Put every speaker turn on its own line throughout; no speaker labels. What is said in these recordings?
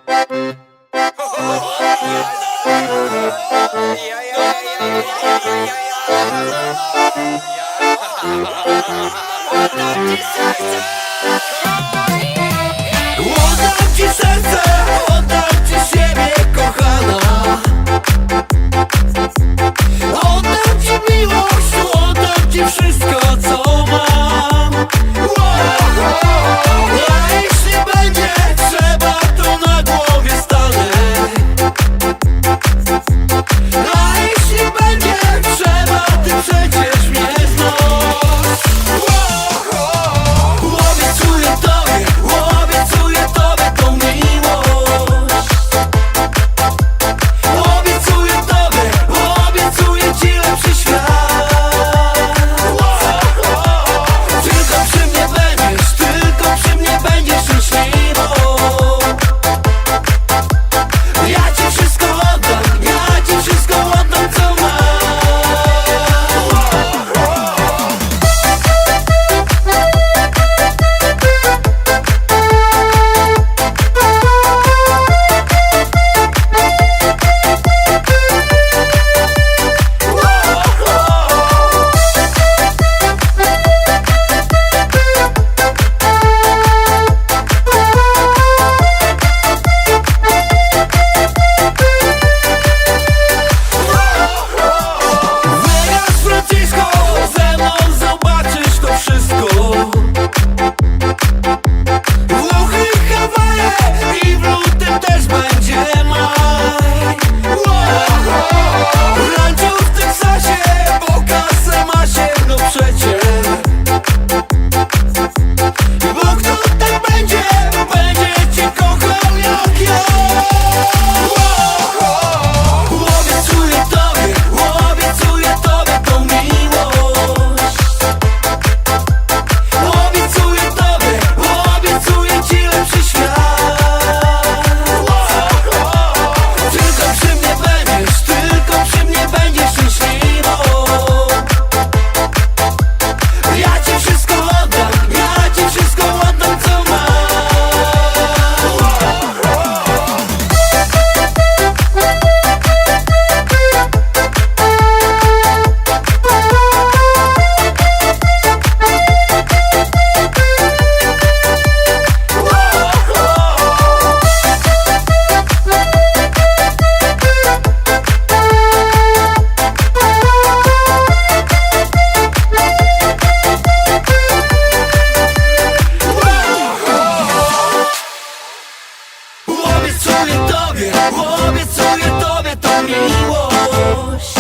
Oddam ci serce, oddam ci siebie, kochana. Oddam ci miłość, oddam ci wszystko, co mam. A jeśli będzie trzeba, to na głowie stanę. A jeśli będzie trzeba, ty przecież mnie znasz. Obiecuję tobie tą miłość. Obiecuję ci lepszy świat. Tylko przy mnie będziesz szczęśliwą. Ja ci wszystko oddam, co mam. Vegas, Francisco, ze mną zobaczysz to wszystko. Włochy, Hawaje i w lutym też będzie maj. Rancho w Teksasie, bo kasę ma się, no przecie. Bo kto tak będzie cię kochał jak ja. Obiecuję tobie tą miłość. Obiecuję ci lepszy świat. Tylko przy mnie będziesz szczęśliwą. Ja ci wszystko oddam, co mam. Obiecuję tobie tą miłość.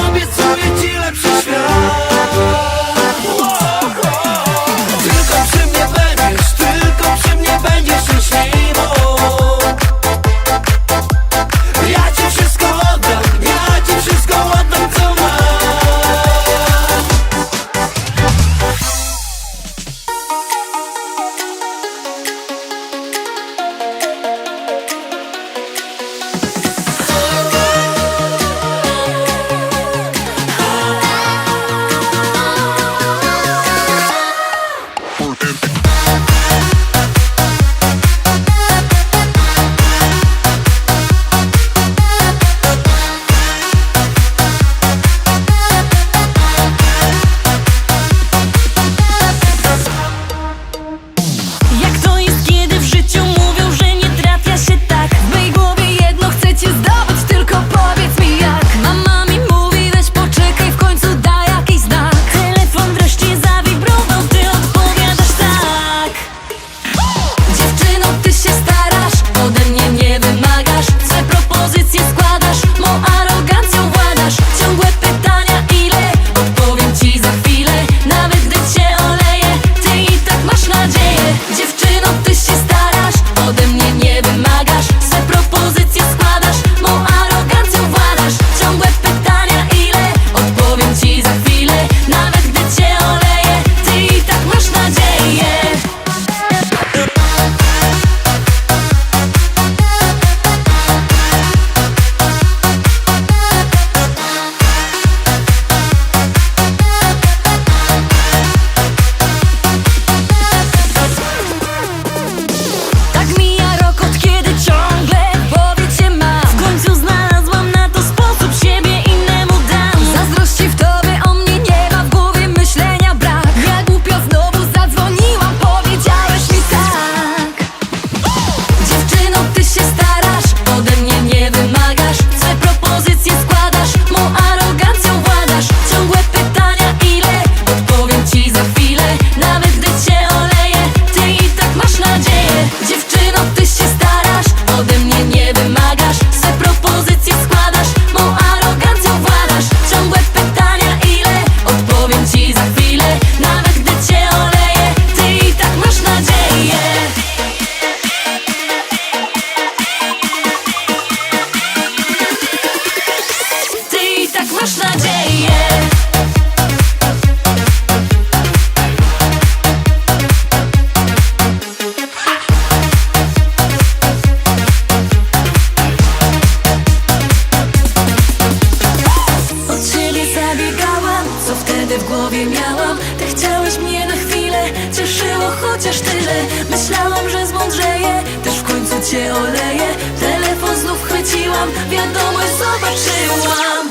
Obiecuję ci lepszy świat. Tylko przy mnie będziesz szczęśliwą. Ja ci wszystko oddam, co mam.
chociaż tyle. Myślałam, że zmądrzeję, też w końcu cię oleję. Telefon znów chwyciłam, wiadomość zobaczyłam.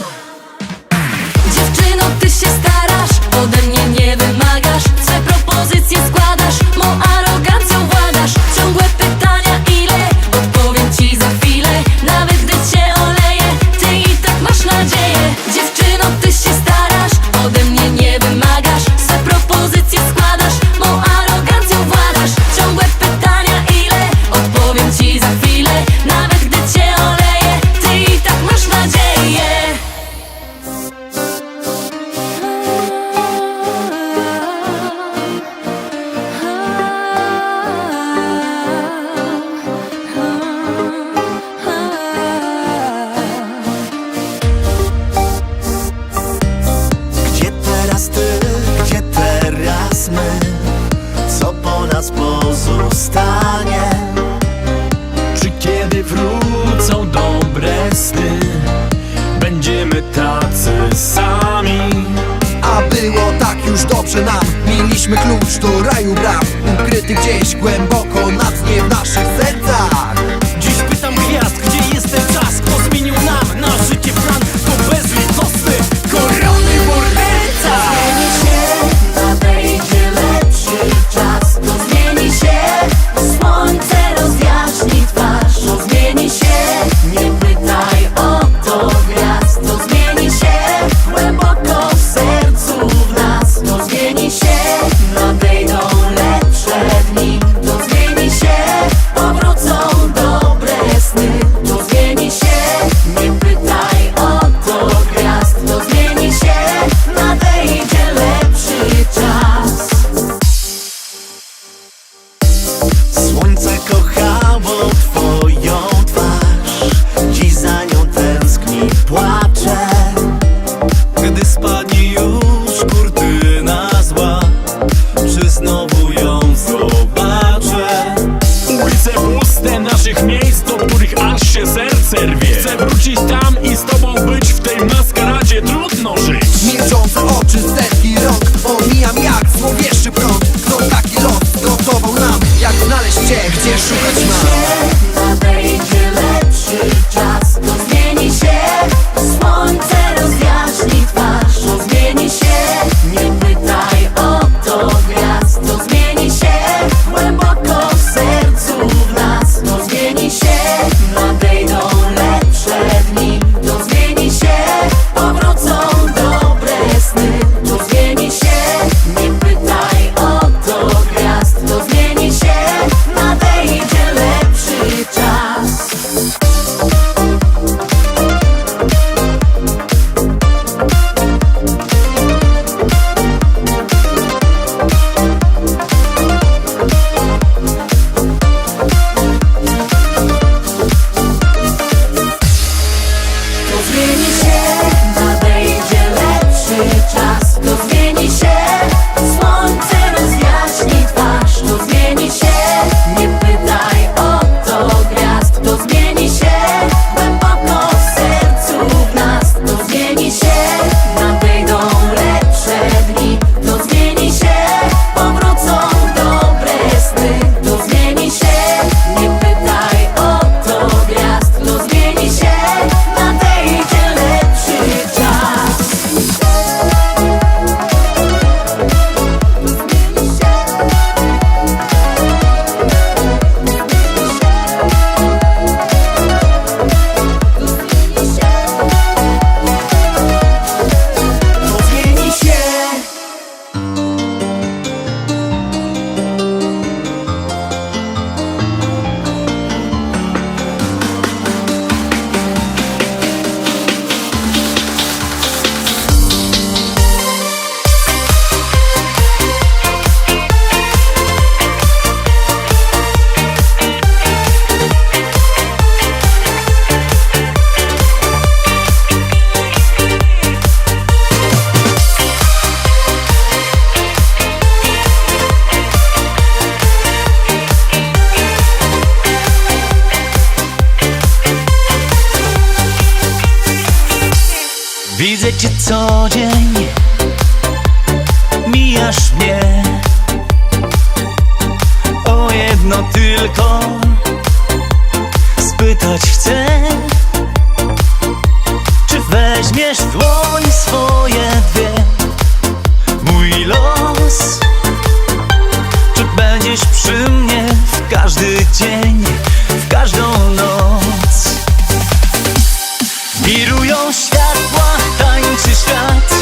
Dziewczyno, ty się starasz, ode mnie nie wymagasz. Swe propozycje składasz, mą arogancją władasz. Ciągłe pytania ile, odpowiem ci za chwilę. Nawet gdy cię oleję, ty i tak masz nadzieję. Dziewczyno, ty się starasz, ode mnie nie wymagasz. Swe propozycje składasz, mą arogancją władasz. Ciągłe pytania ile, odpowiem ci za chwilę. Nawet gdy cię oleję, ty i tak masz nadzieję.
Gdzie teraz ty, gdzie teraz my? Co po nas pozostanie?
Czy kiedy wrócą dobre sny, będziemy tacy sami?
A było tak już dobrze nam. Mieliśmy klucz do raju braw, ukryty gdzieś głęboko na dnie w naszych sercach.
Dziś pytam gwiazd, gdzie jest ten czas? Kto zmienił nam na życie plan? To bezlitosny korony morderca.
Zmieni się, nadejdzie lepszy czas. To zmieni się, słońce rozjaśni twarz. To zmieni się, nie pytaj o to gwiazd. To zmieni się, głęboko w sercu w nas. To zmieni się, nadejdą lepsze dni. To zmieni się, powrócą dobre sny. To zmieni się, nie pytaj o to gwiazd. To zmieni się, nadejdzie lepszy czas.
Słońce kochało twoją twarz, dziś za nią tęskni, płacze. Gdy spadnie już kurtyna zła, czy znowu ją zobaczę?
Ulice puste naszych miejsc, do których aż się serce rwie. Chcę wrócić tam i z tobą być w tej maskaradzie. Trudno żyć.
Milczące oczy, setki rąk, omijam jak złowieszczy prąd. Kto taki los gotował nam, jak znaleźć cię, gdzie szukać mam?
Nadejdzie lepszy czas. To zmieni się, słońce rozjaśni twarz. To zmieni się, nie pytaj o to gwiazd. To zmieni się, głęboko w sercu w nas. To zmieni się, nadejdą lepsze dni. To zmieni się, powrócą dobre sny. To zmieni się, nie pytaj o to gwiazd. To zmieni się, nadejdzie lepszy czas. To zmieni się, nadejdzie lepszy czas. To zmieni się, słońce rozjaśni twarz. To zmieni się, nie pytaj o to gwiazd. To zmieni się, głęboko w sercu w nas. To zmieni się, nadejdą lepsze dni. To zmieni się, powrócą dobre sny. To zmieni się, nie pytaj o to gwiazd. To zmieni się, nadejdzie lepszy czas.
To zmieni się. Widzę cię co dzień, mijasz mnie. tylko spytać chcę, czy weźmiesz w dłoń swoje dwie mój los, czy będziesz przy mnie w każdy dzień, w każdą noc. Wirują światła, tańczy świat,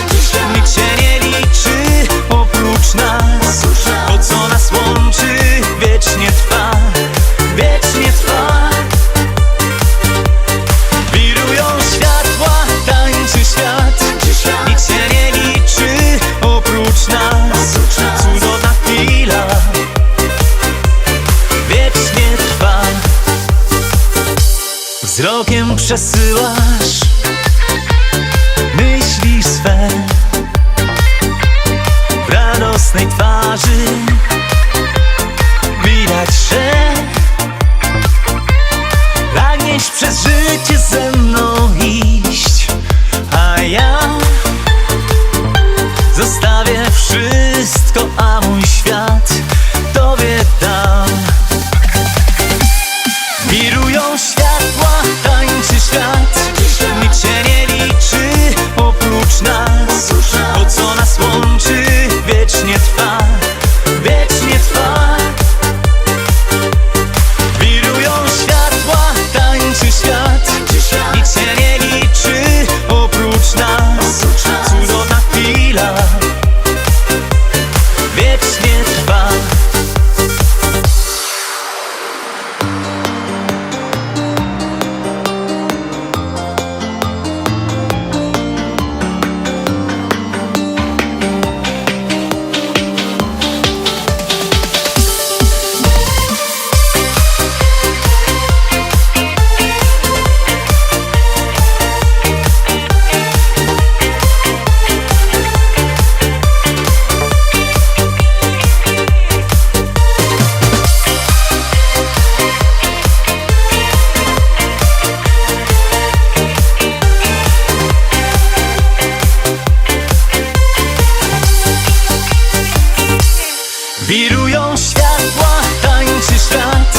nikt się nie liczy oprócz nas. To, co nas łączy, wiecznie trwa, wiecznie trwa. Wirują światła, tańczy świat, nikt się nie liczy oprócz nas. Cudowna chwila, wiecznie trwa. Wzrokiem przesyłasz myśli swe, w radosnej twarzy widać, że pragniesz przez życie ze mną iść, a ja zostawię wszystko, a mój świat tobie dam. Wirują światła, tańczy świat, nikt się nie liczy oprócz nas. To, co nas łączy, wiecznie trwa, wiecznie trwa. Wirują światła, tańczy świat, nikt się nie liczy oprócz nas. Cudowna chwila, wiecznie trwa. Wirują światła, tańczy świat,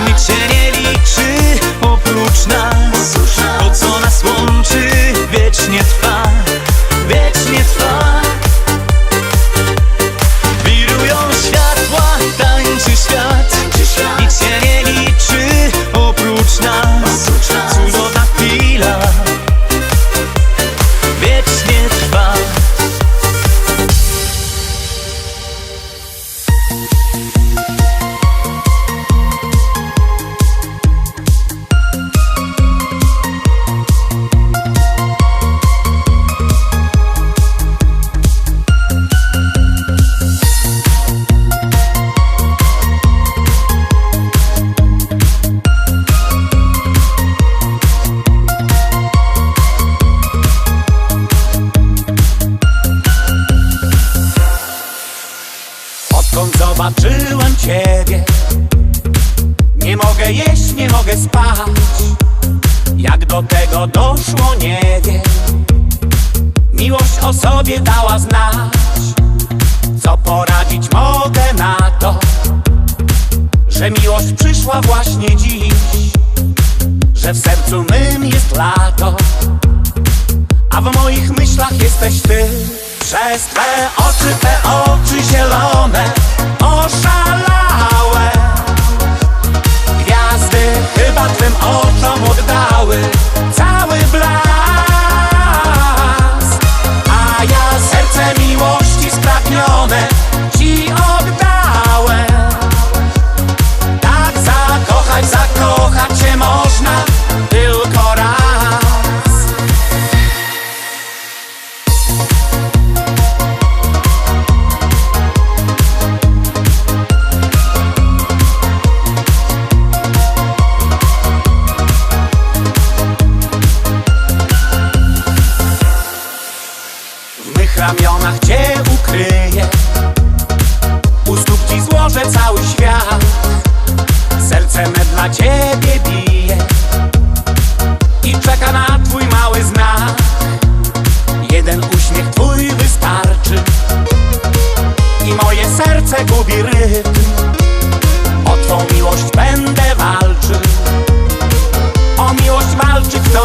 nikt się nie liczy oprócz nas. To, co nas łączy, wiecznie trwa, wiecznie trwa. Wirują światła, tańczy świat, nikt się nie liczy oprócz nas. Cudowna chwila, wiecznie trwa.
Odkąd zobaczyłem ciebie, nie mogę jeść, nie mogę spać. Jak do tego doszło, nie wiem. Miłość o sobie dała znać. Co poradzić mogę na to, że miłość przyszła właśnie dziś, że w sercu mym jest lato, a w moich myślach jesteś ty. Przez te oczy zielone, oszalałe. Gwiazdy chyba twym oczom oddały cały blask, a ja serce miłości spragnione ci oddałem. Tak zakochać się można tylko raz.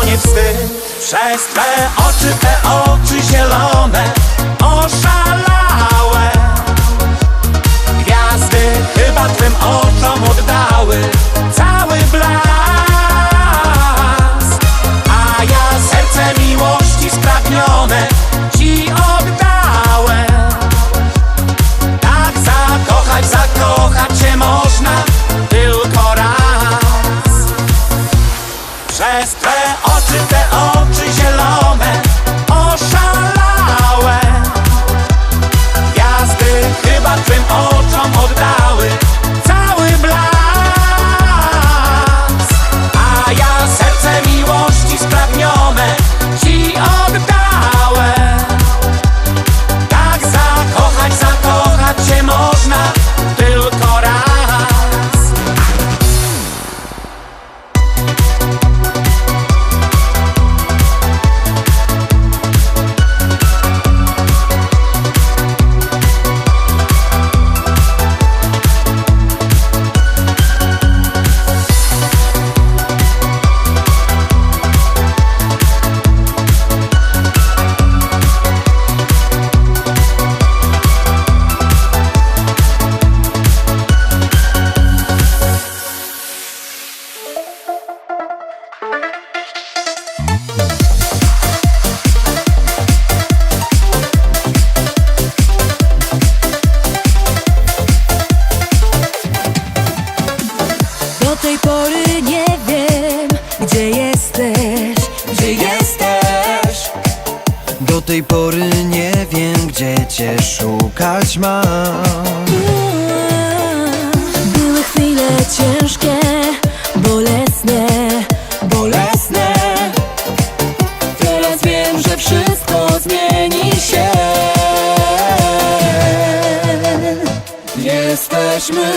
nie wstyd. Przez te oczy zielone, oszalałe. Gwiazdy chyba twym oczom oddały cały blask. A ja serce miłości spragnione ci oddałem. Tak zakochać się można tylko raz. Przez te oczy zielone, oszalałe. Gwiazdy chyba twym oczom oddały cały blask. A ja serce miłości spragnione ci oddałem. Tak zakochać się można tylko raz.
Do tej pory nie wiem, gdzie jesteś, gdzie jesteś.
Do tej pory nie wiem, gdzie cię szukać mam.
Były chwile ciężkie, bolesne, bolesne. Teraz wiem, że wszystko zmieni się.
Jesteśmy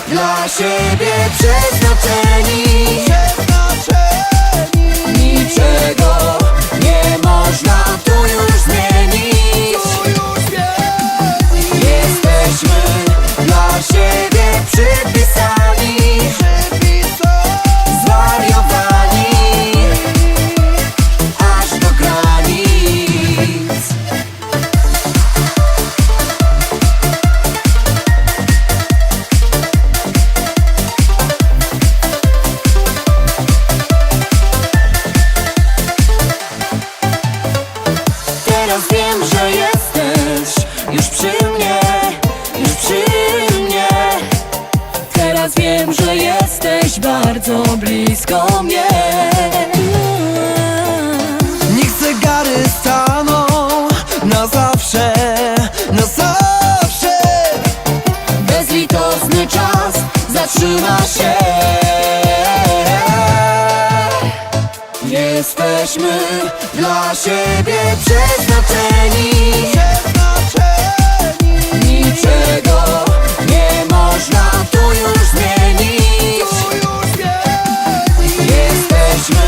dla siebie przeznaczeni.
Niczego nie można tu już zmienić.
Jesteśmy dla siebie przypisani, zwariowani aż do granic.
Teraz wiem, że jesteś już przy mnie, już przy mnie. Teraz wiem, że jesteś bardzo blisko mnie.
Niech zegary staną na zawsze, na zawsze.
Bezlitosny czas zatrzyma się.
Jesteśmy dla siebie przeznaczeni.
Niczego nie można tu już zmienić.
Jesteśmy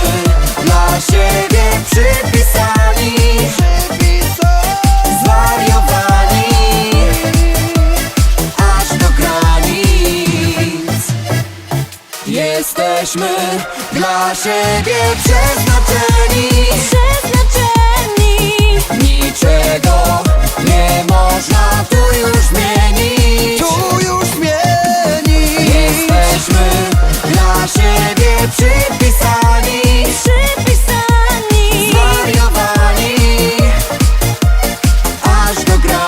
dla siebie przypisani, zwariowani aż do granic. Jesteśmy dla siebie przeznaczeni. Niczego nie można tu już zmienić. Jesteśmy dla siebie przypisani, zwariowani aż do granic.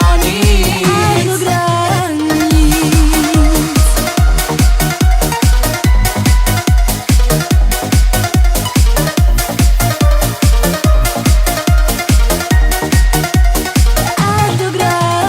Aż do granic.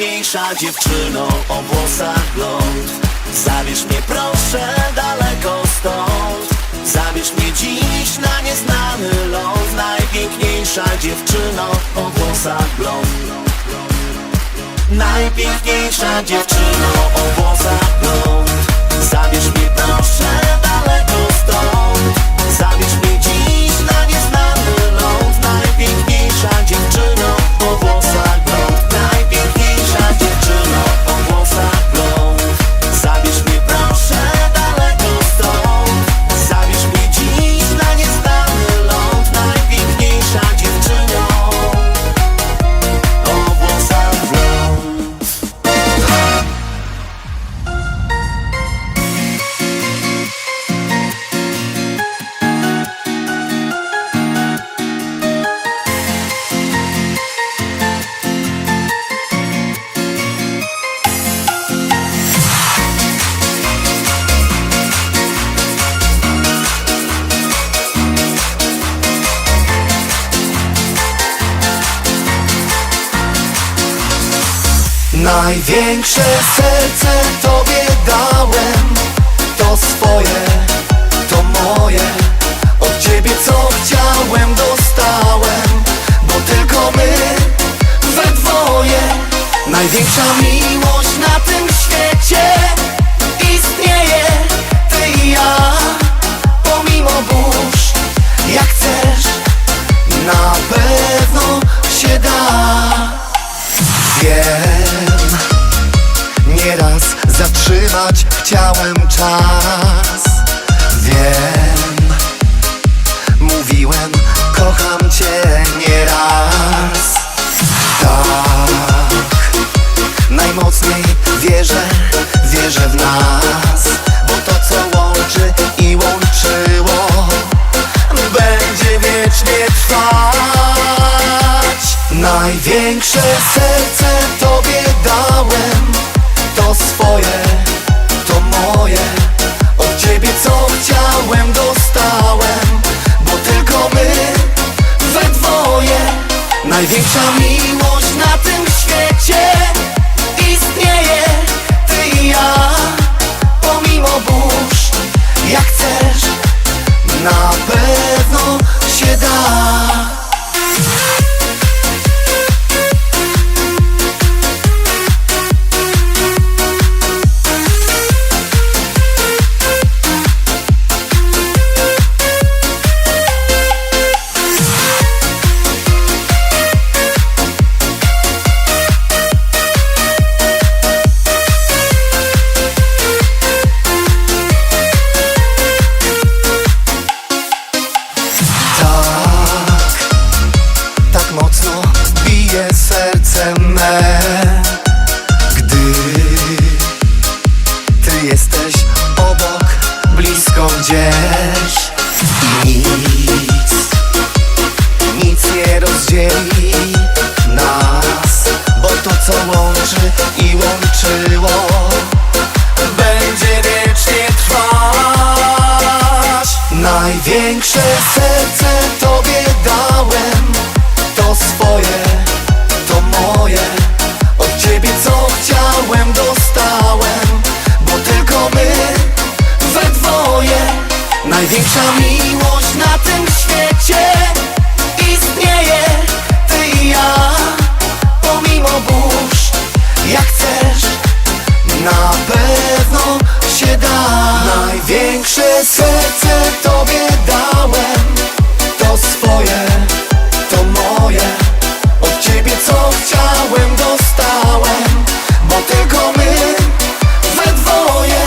najpiękniejsza dziewczyno o włosach blond. Zabierz mnie proszę daleko stąd, zabierz mnie dziś na nieznany ląd. Najpiękniejsza dziewczyno o włosach blond. Najpiękniejsza dziewczyno o włosach blond. Zabierz mnie proszę daleko stąd, zabierz mnie dziś na nieznany ląd. Najpiękniejsza dziewczyno o włosach blond. Najpiękniejsza dziewczyno o włosach blond. Zabierz mnie proszę daleko stąd, zabierz mnie dziś na nieznany ląd. Najpiękniejsza dziewczyno o włosach blond.
Największe serce Tobie dałem, to swoje, to moje. Od Ciebie co chciałem dostałem, bo tylko my we dwoje. Największa miłość na tym świecie istnieje, Ty i ja. Pomimo burz, jak chcesz, na pewno się da. Wiem, nieraz zatrzymać chciałem czas. Wiem, mówiłem kocham Cię nieraz. Tak, najmocniej wierzę, wierzę w nas, bo to co łączy i łączyło będzie wiecznie trwać. Największe serce Tobie dałem, to swoje, to moje. Od Ciebie co chciałem dostałem, bo tylko my we dwoje. Największa miłość na tym świecie istnieje, Ty i ja. Pomimo burz, jak chcesz, na pewno się da. Tak mocno bije serce me, gdy Ty jesteś obok, blisko gdzieś. I nic nie rozdzieli nas, bo to co łączy i łączyło będzie wiecznie trwać. Największe serce Tobie dałem, to swoje, to moje. Od Ciebie co chciałem dostałem, bo tylko my we dwoje. Największa miłość na tym świecie istnieje, Ty i ja. Pomimo burz, jak chcesz, na pewno się da. Największe serce Tobie dałem, to swoje, to moje. Od Ciebie co chciałem dostałem, bo tylko my we dwoje.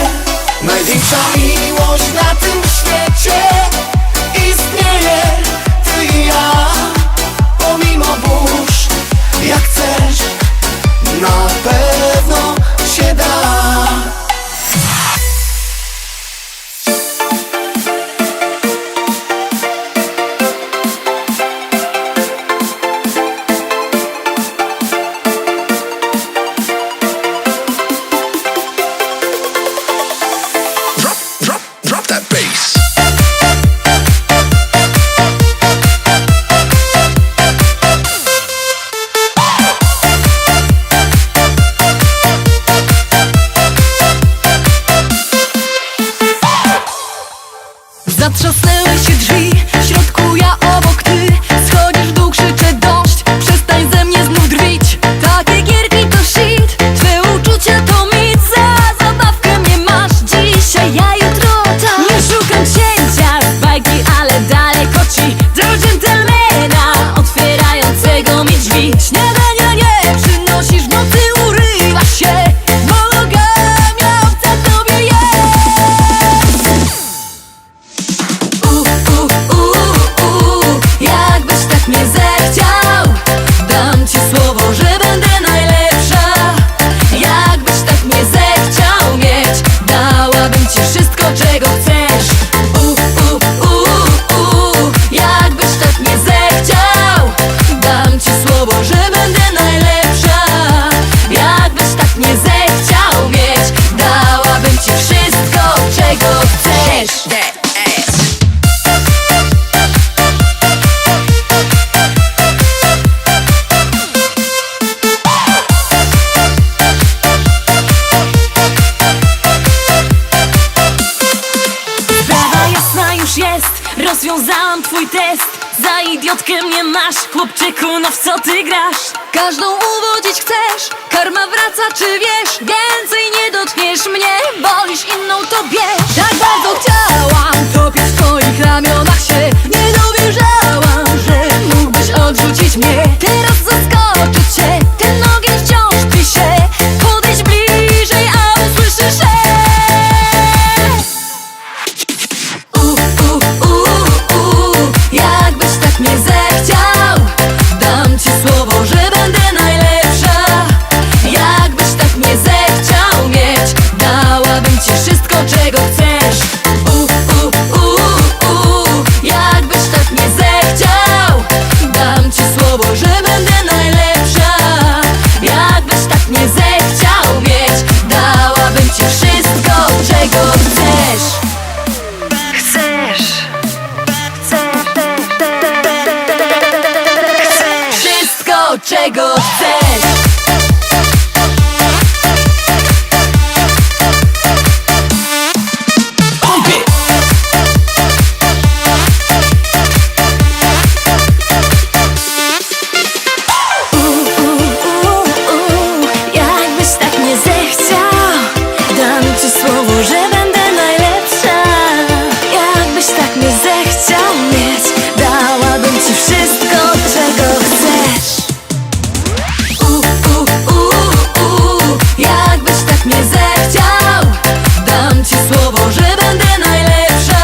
Największa miłość na tym świecie istnieje, Ty i ja. Pomimo burz, jak chcesz, na pewno się da.
chłopczyku, no w co ty grasz? Każdą uwodzić chcesz, karma wraca, czy wiesz? Więcej nie dotkniesz mnie, wolisz inną to bierz. Tak bardzo chciałam topić w twoich ramionach się, nie dowierzałam, że mógłbyś odrzucić mnie. Teraz zaskoczę cię, ten ogień wciąż tli się. Podejdź bliżej, a usłyszysz jakbyś tak mnie zechciał, dam ci słowo, że będę najlepsza. Jakbyś tak mnie zechciał mieć, dałabym ci wszystko, czego chcesz. Jakbyś tak mnie zechciał, dam ci słowo, że będę najlepsza. Jakbyś tak mnie zechciał mieć, dałabym ci wszystko, czego chcesz. Wszystko, czego chcesz. Jakbyś tak mnie zechciał, dam ci słowo, że będę najlepsza. Jakbyś tak mnie zechciał mieć, dałabym ci wszystko, czego chcesz. Jakbyś tak mnie zechciał, dam ci słowo, że będę najlepsza.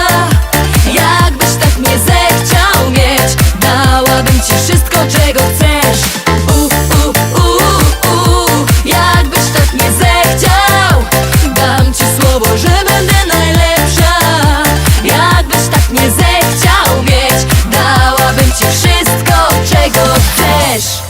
Jakbyś tak mnie zechciał mieć, dałabym ci wszystko, czego chcesz. Jakbyś tak mnie zechciał, dam ci słowo, że będę najlepsza. Jakbyś tak mnie zechciał mieć, dałabym ci wszystko, czego chcesz.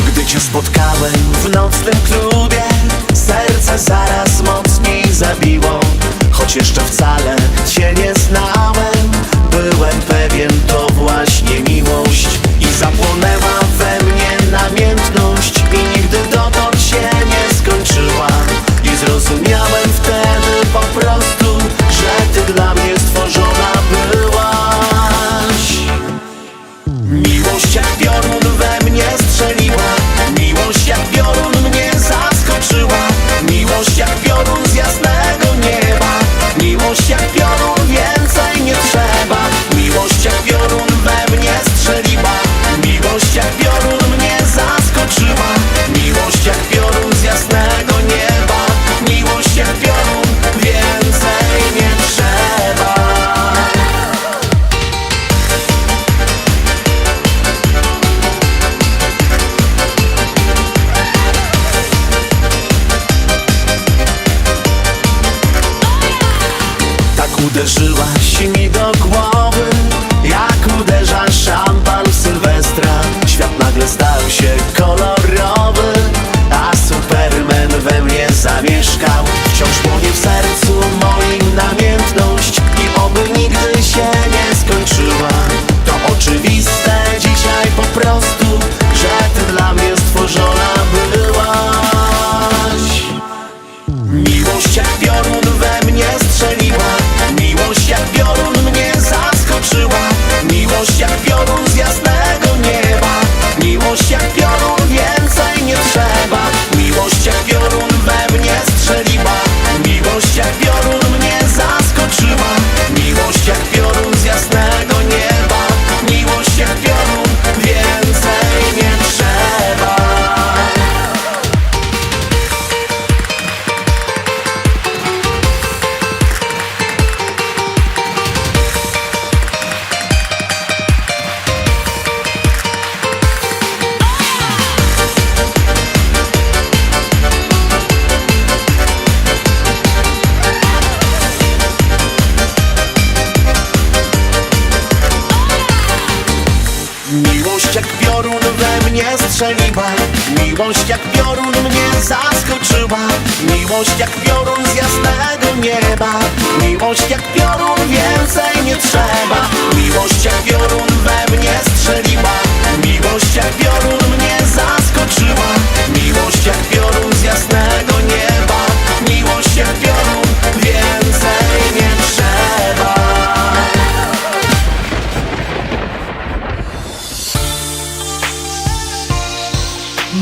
Gdy cię spotkałem w nocnym klubie, serce zaraz mocniej zabiło. Choć jeszcze wcale cię nie znałem, byłem pewien, to właśnie miłość. I zapłonęła we mnie namiętność i nigdy dotąd się nie skończyła. I zrozumiałem wtedy po prostu, że ty dla mnie stworzona byłaś. Miłość jak piorun we mnie strzeliła, miłość jak piorun mnie zaskoczyła. Miłość jak piorun z jasnego nieba, miłość jak piorun, więcej nie trzeba. Miłość jak piorun we mnie strzeliła, miłość jak piorun mnie zaskoczyła. Miłość jak piorun z jasnego nieba, miłość jak piorun, więcej nie trzeba. Tak uderzyłaś mi do głowy, jak uderza szampan w Sylwestra. Świat nagle stał się kolorowy, a Superman we mnie zamieszkał. Wciąż płonie w sercu moim namiętność i oby nigdy się nie skończyła. To oczywiste dzisiaj po prostu, że ty dla mnie stworzona byłaś. Miłość jak piorun we mnie strzeliła, miłość jak piorun mnie zaskoczyła. Miłość jak piorun z jasnego nieba, miłość jak piorun, więcej nie trzeba. Miłość jak piorun we mnie strzeliła,
Miłość jak piorun mnie zaskoczyła. Miłość jak piorun z jasnego nieba. Miłość jak piorun, więcej nie trzeba. Miłość jak piorun we mnie strzeliła. Miłość jak piorun mnie zaskoczyła. Miłość jak piorun z jasnego nieba. Miłość jak piorun, więcej nie trzeba.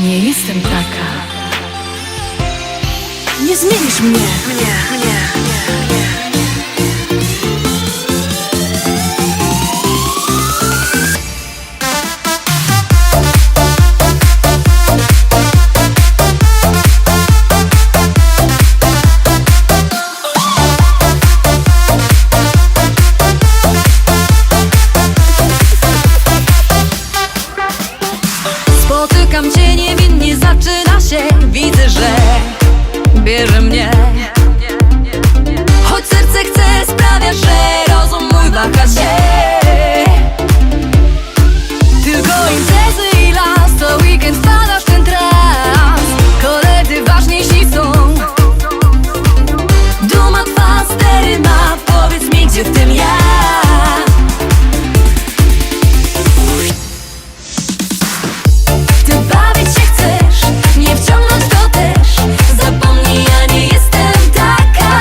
Nie jestem taka. Nie zmienisz mnie. Spotykam cię niewinnie, zaczyna się. Widzę, że bierze mnie. Choć serce chce, sprawia, że rozum mój waha się. Tylko imprezy i las, to weekend wpadasz w ten trans. Koledzy ważniejsi są. Duma twa, stery ma. Powiedz mi, gdzie w tym ja. Ty bawić się chcesz, nie wciągnąć to też. Zapomnij, ja nie jestem taka.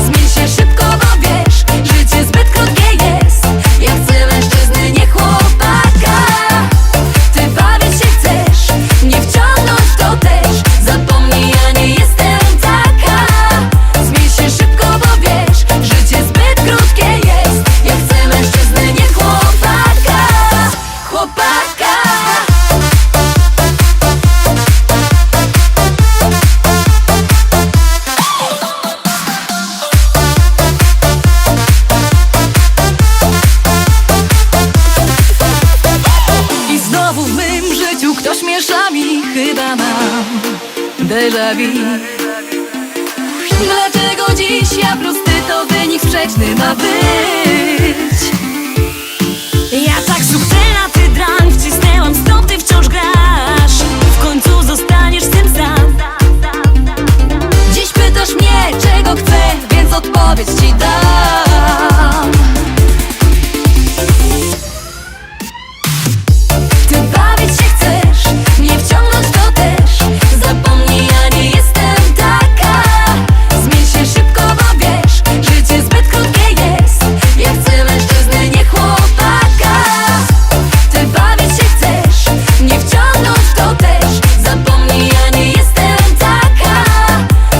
Zmień się szybko, bo wiesz, życie zbyt krótkie jest. Ja chcę mężczyzny, nie chłopaka. Ty bawić się chcesz, nie wciągnąć to też. Zapomnij, ja nie jestem taka. Zmień się szybko, bo wiesz, życie zbyt krótkie jest. Ja chcę mężczyzny, nie chłopaka. Chłopaka. I znowu w mym życiu ktoś miesza mi. Chyba mam déjà vu. Dlaczego dziś ja prosty, to wynik sprzeczny ma być? Ja tak subtelna, ty drań. Wcisnęłam stop, ty wciąż grasz. W końcu zostaniesz z tym sam. Dziś pytasz mnie, czego chcę, więc odpowiedź ci dam. Ty bawić się chcesz, nie wciągnąć to też. Zapomnij, ja nie jestem taka. Zmień się szybko, bo wiesz, życie zbyt krótkie jest. Ja chcę mężczyzny, nie chłopaka. Ty bawić się chcesz, nie wciągnąć to też. Zapomnij, ja nie jestem taka.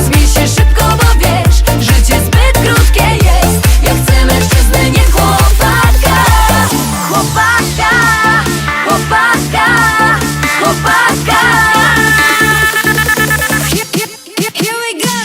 Zmień się szybko, bo wiesz, życie zbyt krótkie jest. Ja chcę mężczyzny, nie chłopaka. Chłopaka, chłopaka, chłopaka. Here we go.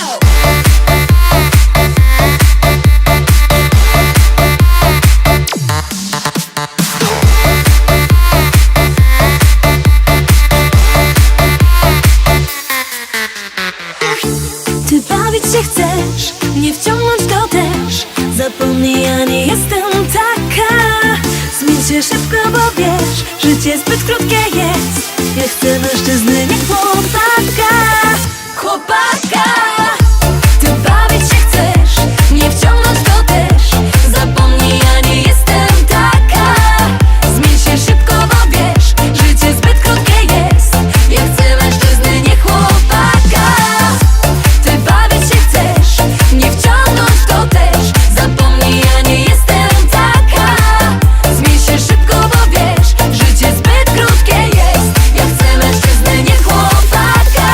Ty bawić się chcesz, nie wciągnąć to też. Zapomnij, ja nie jestem taka. Zmień się szybko, bo wiesz, życie zbyt krótkie jest. Ja chcę mężczyzny, nie chłopaka. Chłopaka. Ty bawić się chcesz, nie wciągnąć to też. Zapomnij, ja nie jestem taka. Zmień się szybko, bo wiesz, życie zbyt krótkie jest. Ja chcę mężczyzny, nie chłopaka. Ty bawić się chcesz, nie wciągnąć to też. Zapomnij, ja nie jestem taka. Zmień się szybko, bo wiesz, życie zbyt krótkie jest. Ja chcę mężczyzny, nie chłopaka.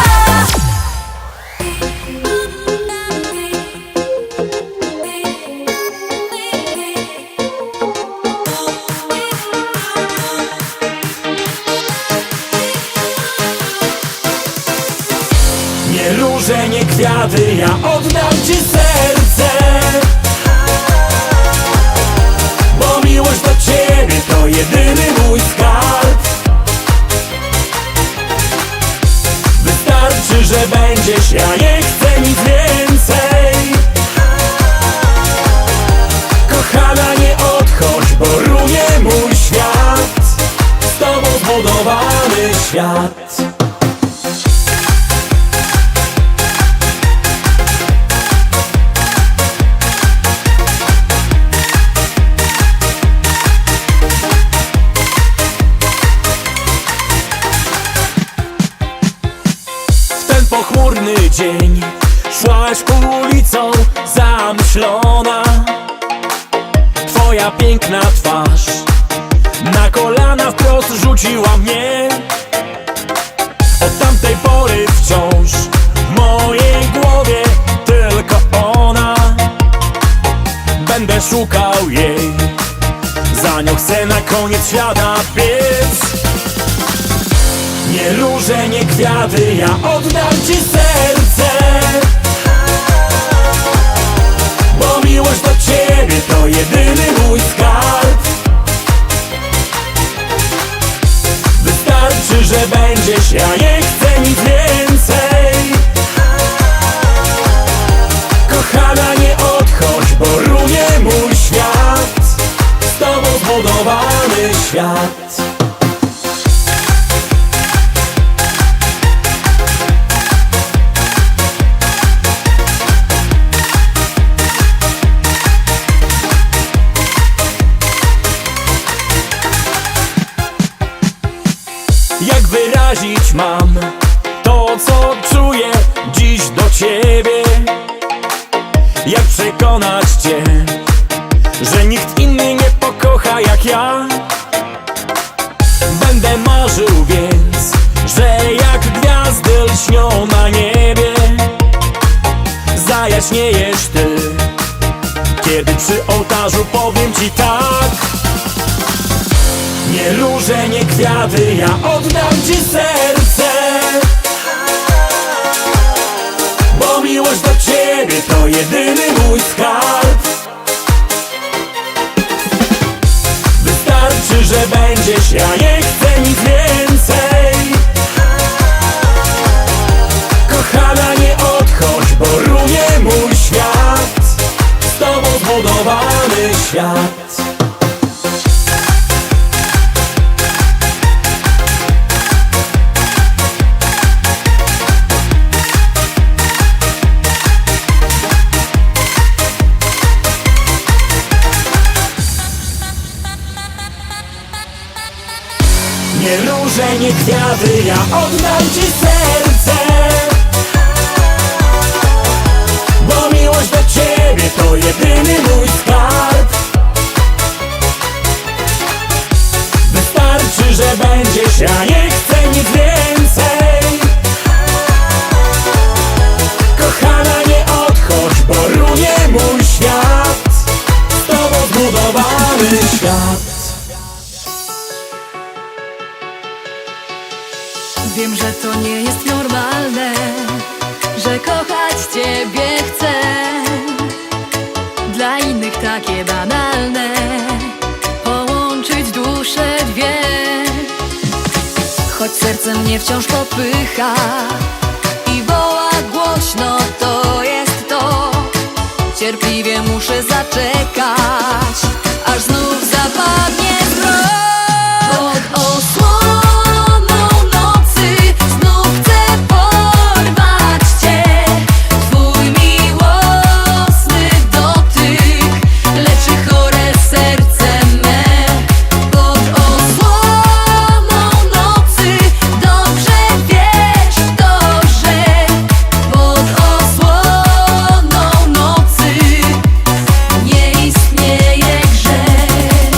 Nie róże, nie kwiaty, ja oddam ci serce. Bo miłość do ciebie to jedyny mój skarb. Wystarczy, że będziesz, ja nie chcę nic więcej. Kochana, nie odchodź, bo runie mój świat. Z tobą zbudowany świat. zamyślona. Twoja piękna twarz na kolana wprost rzuciła mnie. Od tamtej pory wciąż w mojej głowie tylko ona. Będę szukał jej, za nią chcę na koniec świata biec. Nie róże, nie kwiaty, ja oddam ci serce, bo miłość do ciebie to jedyny mój skarb. Wystarczy, że będziesz, ja nie chcę nic więcej. Kochana, nie odchodź, bo runie mój świat, z tobą zbudowany świat. Jak wyrazić mam to, co czuję dziś do ciebie? Jak przekonać cię, że nikt inny nie pokocha jak ja? Będę marzył więc, że jak gwiazdy lśnią na niebie, zajaśniejesz ty, kiedy przy ołtarzu powiem ci tak. Nie róże, nie kwiaty, ja oddam ci serce, bo miłość do ciebie to jedyny mój skarb. Wystarczy, że będziesz, ja nie chcę nic więcej. Kochana, nie odchodź, bo runie mój świat, z tobą zbudowany świat. Nie róże, nie kwiaty, ja oddam ci serce, bo miłość do ciebie to jedyny mój skarb. Wystarczy, że będziesz, ja nie chcę nic więcej. Kochana, nie odchodź, bo runie mój świat, z tobą zbudowany świat.
Wiem, że to nie jest normalne, że kochać ciebie chcę. Dla innych takie banalne, połączyć dusze dwie. Choć serce mnie wciąż popycha i woła głośno, to jest to. Cierpliwie muszę zaczekać, aż znów zapadnie zmrok. Pod osłoną nocy znów chcę porwać cię. Twój miłosny dotyk leczy chore serce me. Pod osłoną nocy dobrze wiesz to, że pod osłoną nocy nie istnieje grzech.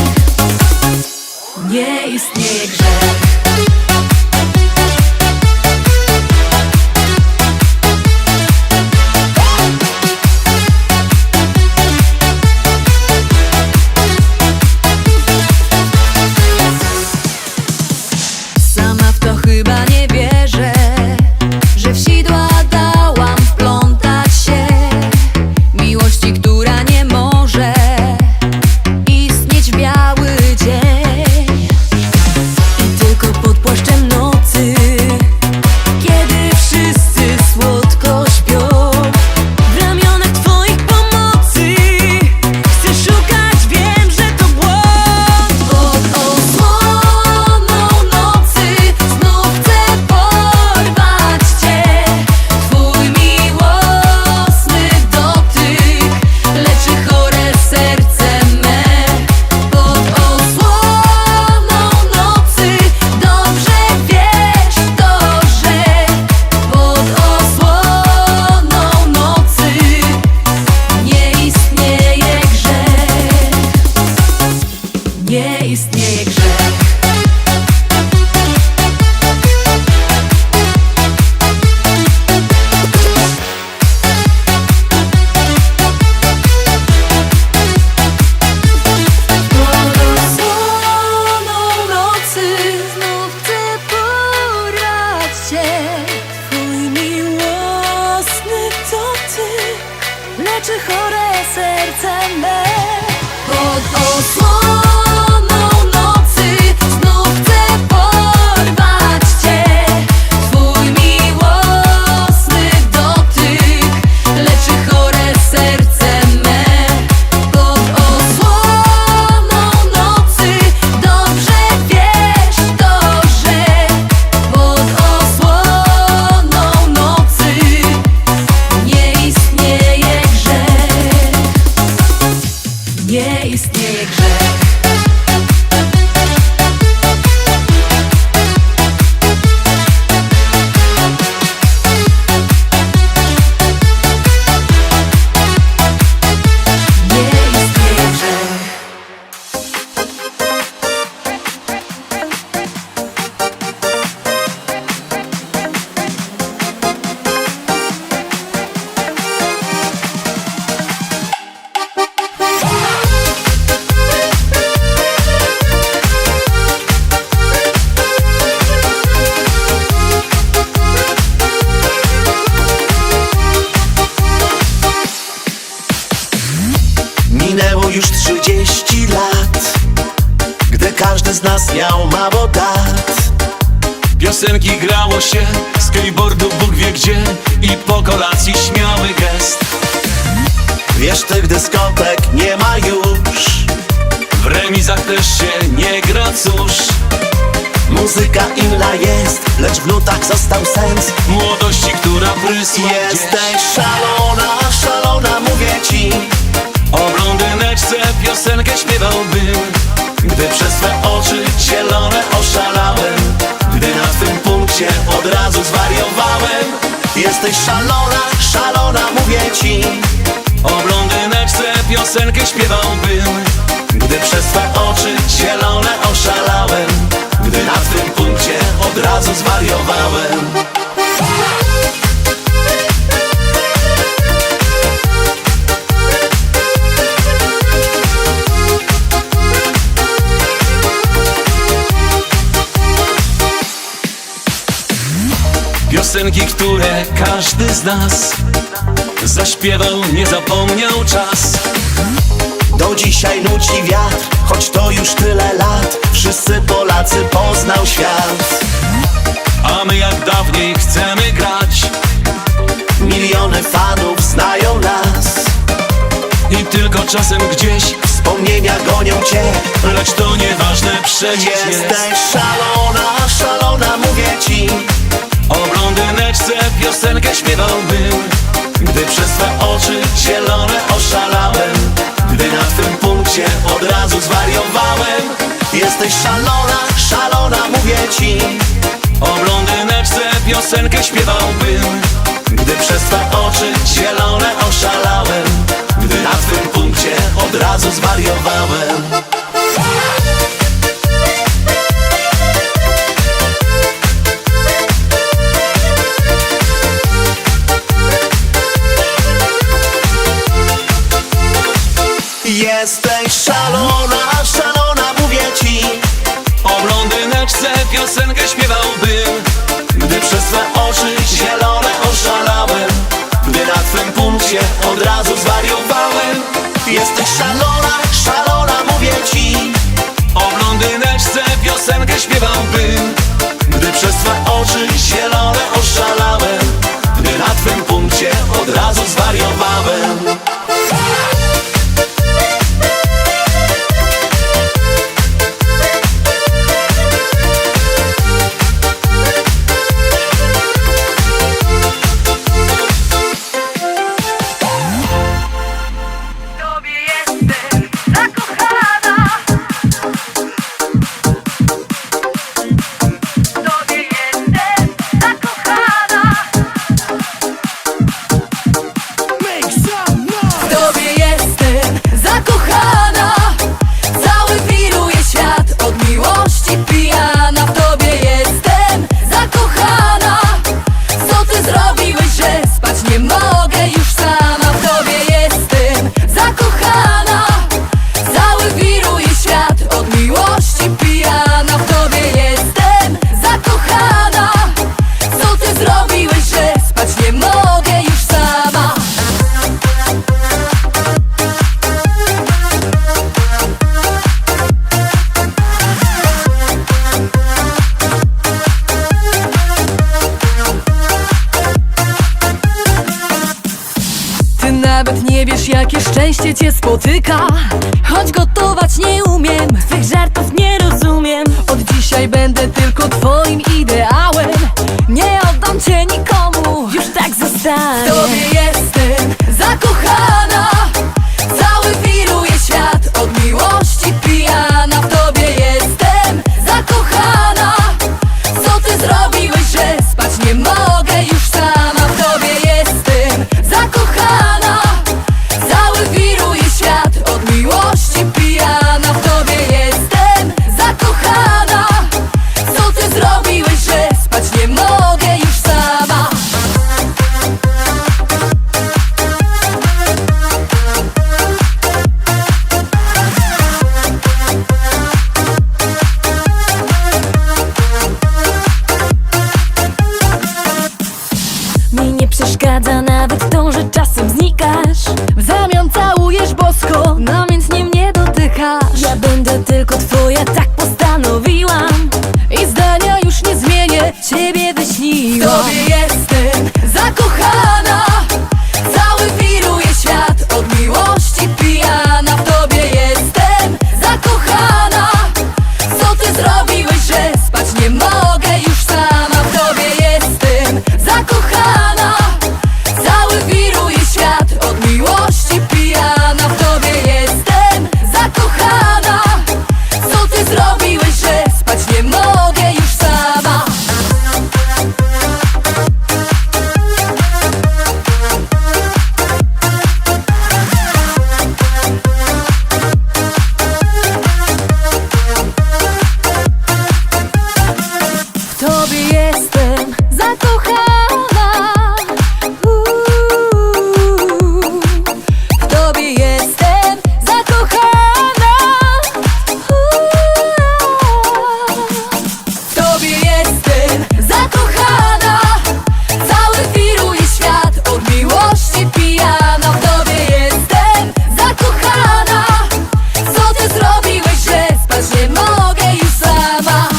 Pod osłoną nocy znów chcę porwać Cię. Twój miłosny dotyk leczy chore serce me. Pod osłoną nocy dobrze wiesz to, że pod osłoną nocy nie istnieje grzech. Nie istnieje grzech. Nie istnieje grzech.
Minęło już 30 lat, gdy każdy z nas miał mało dat.
Piosenki grało się, skateboardu Bóg wie gdzie i po kolacji śmiały gest.
Wiesz, tych dyskotek nie ma już,
W remizach też się nie gra, cóż.
muzyka inna jest, lecz w nutach został sens.
Młodości, która prysła gdzieś.
Jesteś szalona, szalona, mówię ci.
O blondyneczce piosenkę śpiewałbym,
Gdy przez swe oczy zielone oszalałem, gdy na twym punkcie od razu zwariowałem. Jesteś szalona, szalona, mówię ci.
o blondyneczce piosenkę śpiewałbym,
Gdy przez swe oczy zielone oszalałem, gdy na twym punkcie od razu zwariowałem.
piosenki, które każdy z nas zaśpiewał, nie zapomniał czas.
Do dzisiaj nuci wiatr, choć to już tyle lat. Wszyscy Polacy poznał świat.
A my jak dawniej chcemy grać,
Miliony fanów znają nas.
i tylko czasem gdzieś,
Wspomnienia gonią cię,
lecz to nieważne przecież jest.
jesteś szalona, szalona, mówię ci.
O blondyneczce piosenkę śpiewałbym,
Gdy przez swe oczy zielone oszalałem, gdy na twym punkcie od razu zwariowałem. Jesteś szalona, szalona, mówię ci.
o blondyneczce piosenkę śpiewałbym,
Gdy przez swe oczy zielone oszalałem, gdy na twym punkcie od razu zwariowałem. Jesteś szalona, szalona, mówię ci.
o blondyneczce piosenkę śpiewałbym,
Gdy przez swe oczy zielone oszalałem, gdy na twym punkcie od razu zwariowałem. Jesteś szalona, szalona, mówię ci.
o blondyneczce piosenkę śpiewałbym,
Gdy przez swe oczy zielone oszalałem, gdy na twym punkcie od razu zwariowałem.
Tobie jestem zakochana. Tobie jestem zakochana. W tobie jestem zakochana. Cały wiruje świat, od miłości pijana. W tobie jestem zakochana. Co ty zrobiłeś, że spać nie mogę już sama? W tobie jestem zakochana. Cały wiruje świat, od miłości pijana. W tobie jestem zakochana. Co ty zrobiłeś, że spać nie mogę już sama? Szczęście cię spotyka, choć gotować nie umiem. Twych żartów nie rozumiem. Od dzisiaj będę tylko twoim ideałem. Nie oddam cię nikomu, już tak zostanie. W tobie jestem zakochana, cały wiruje świat, od miłości pijana. W tobie jestem zakochana. Co ty zrobiłeś, że spać nie mogę już sama? W tobie jestem zakochana, cały wiruje świat, od miłości pijana. W tobie jestem zakochana. Co ty zrobiłeś, że spać nie mogę już sama? Mi nie przeszkadza nawet to, że czasem znikasz. W zamian całujesz bosko, no więc nie mnie dotykasz. Ja będę tylko twoja, tak postanowiłam. I zdania już nie zmienię, ciebie wyśniłam. W tobie jestem zakochana, cały wiruje świat, od miłości pijana. W tobie jestem zakochana. Co ty zrobiłeś, że spać nie mogę już sama? W tobie jestem zakochana, cały wiruje świat, od miłości pijana. W tobie jestem zakochana. Co ty zrobiłeś, że spać nie mogę już sama? W tobie jestem zakochana. W tobie jestem zakochana. W tobie jestem zakochana, cały wiruje świat, od miłości pijana. W tobie jestem zakochana. Co ty zrobiłeś, że spać nie mogę już sama?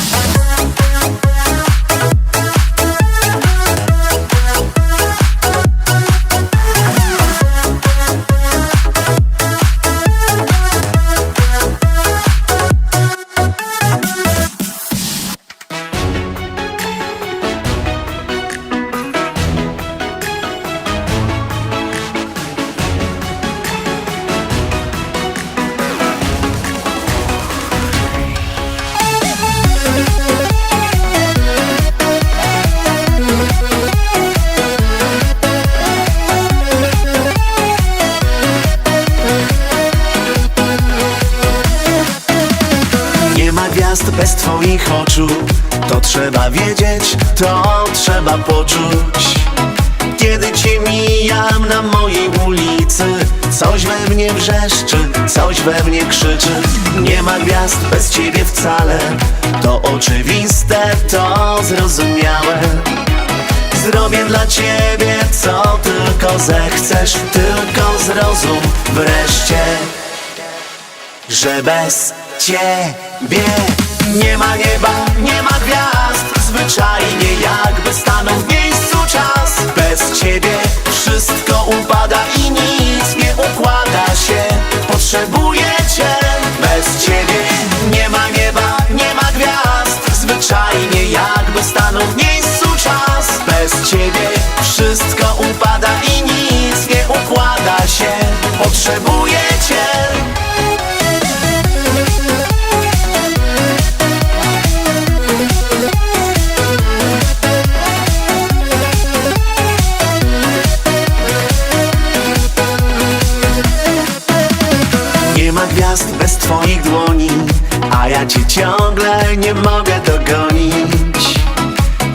Nie ma gwiazd bez twoich oczu. To trzeba wiedzieć, to trzeba poczuć. Kiedy cię mijam na mojej ulicy, coś we mnie wrzeszczy, coś we mnie krzyczy. Nie ma gwiazd bez ciebie wcale, to oczywiste, to zrozumiałe. Zrobię dla ciebie, co tylko zechcesz, tylko zrozum wreszcie, że bez ciebie nie ma nieba, nie ma gwiazd. Zwyczajnie jakby stanął w miejscu czas. Bez ciebie wszystko upada i nic nie układa się. Potrzebuję cię. Bez ciebie nie ma nieba, nie ma gwiazd. Zwyczajnie jakby stanął w miejscu czas. Bez ciebie wszystko upada i nic nie układa się. Potrzebuję cię. Nie ma gwiazd bez twoich dłoni, a ja cię ciągle nie mogę dogonić.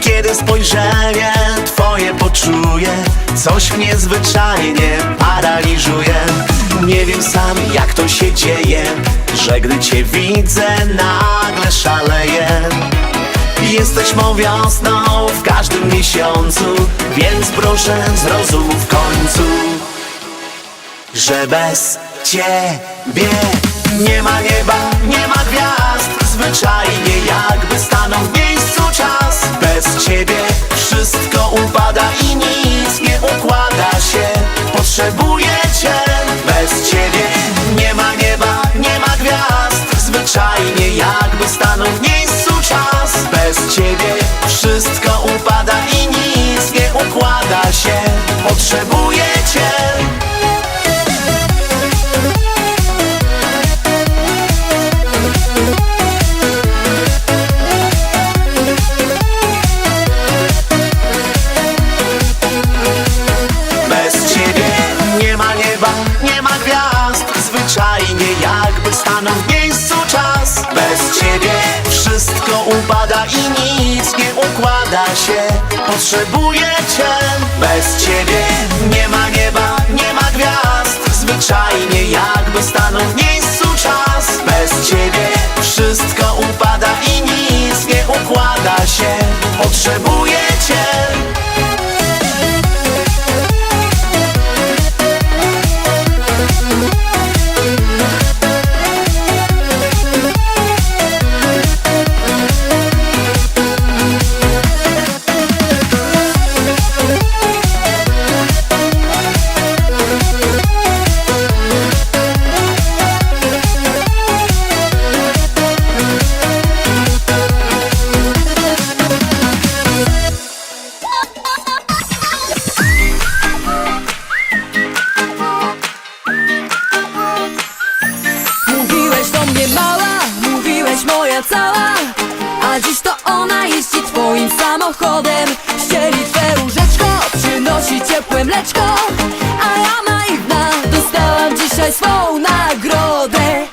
Kiedy spojrzenie twoje poczuję, coś mnie zwyczajnie paraliżuje. Nie wiem sam jak to się dzieje, że gdy cię widzę nagle szaleję. Jesteś mą wiosną w każdym miesiącu, więc proszę zrozum w końcu, że bez ciebie nie ma nieba, nie ma gwiazd. Zwyczajnie jakby stanął w miejscu czas. Bez ciebie wszystko upada i nic nie układa się. Potrzebuję cię. Bez ciebie potrzebuję cię. Bez ciebie nie ma nieba, nie ma gwiazd. Zwyczajnie jakby stanął w miejscu czas. Bez ciebie wszystko upada i nic nie układa się. Potrzebuję cię. Bez ciebie nie ma nieba, nie ma gwiazd. Zwyczajnie jakby stanął w miejscu czas. Bez ciebie wszystko upada i nic nie układa się. Potrzebuję cię.
Mówiłeś do mnie mała, mówiłeś moja cała, a dziś to ona jeździ twoim samochodem. Ścieli twe łóżeczko, przynosi ciepłe mleczko, a ja naiwna dostałam dzisiaj swą nagrodę.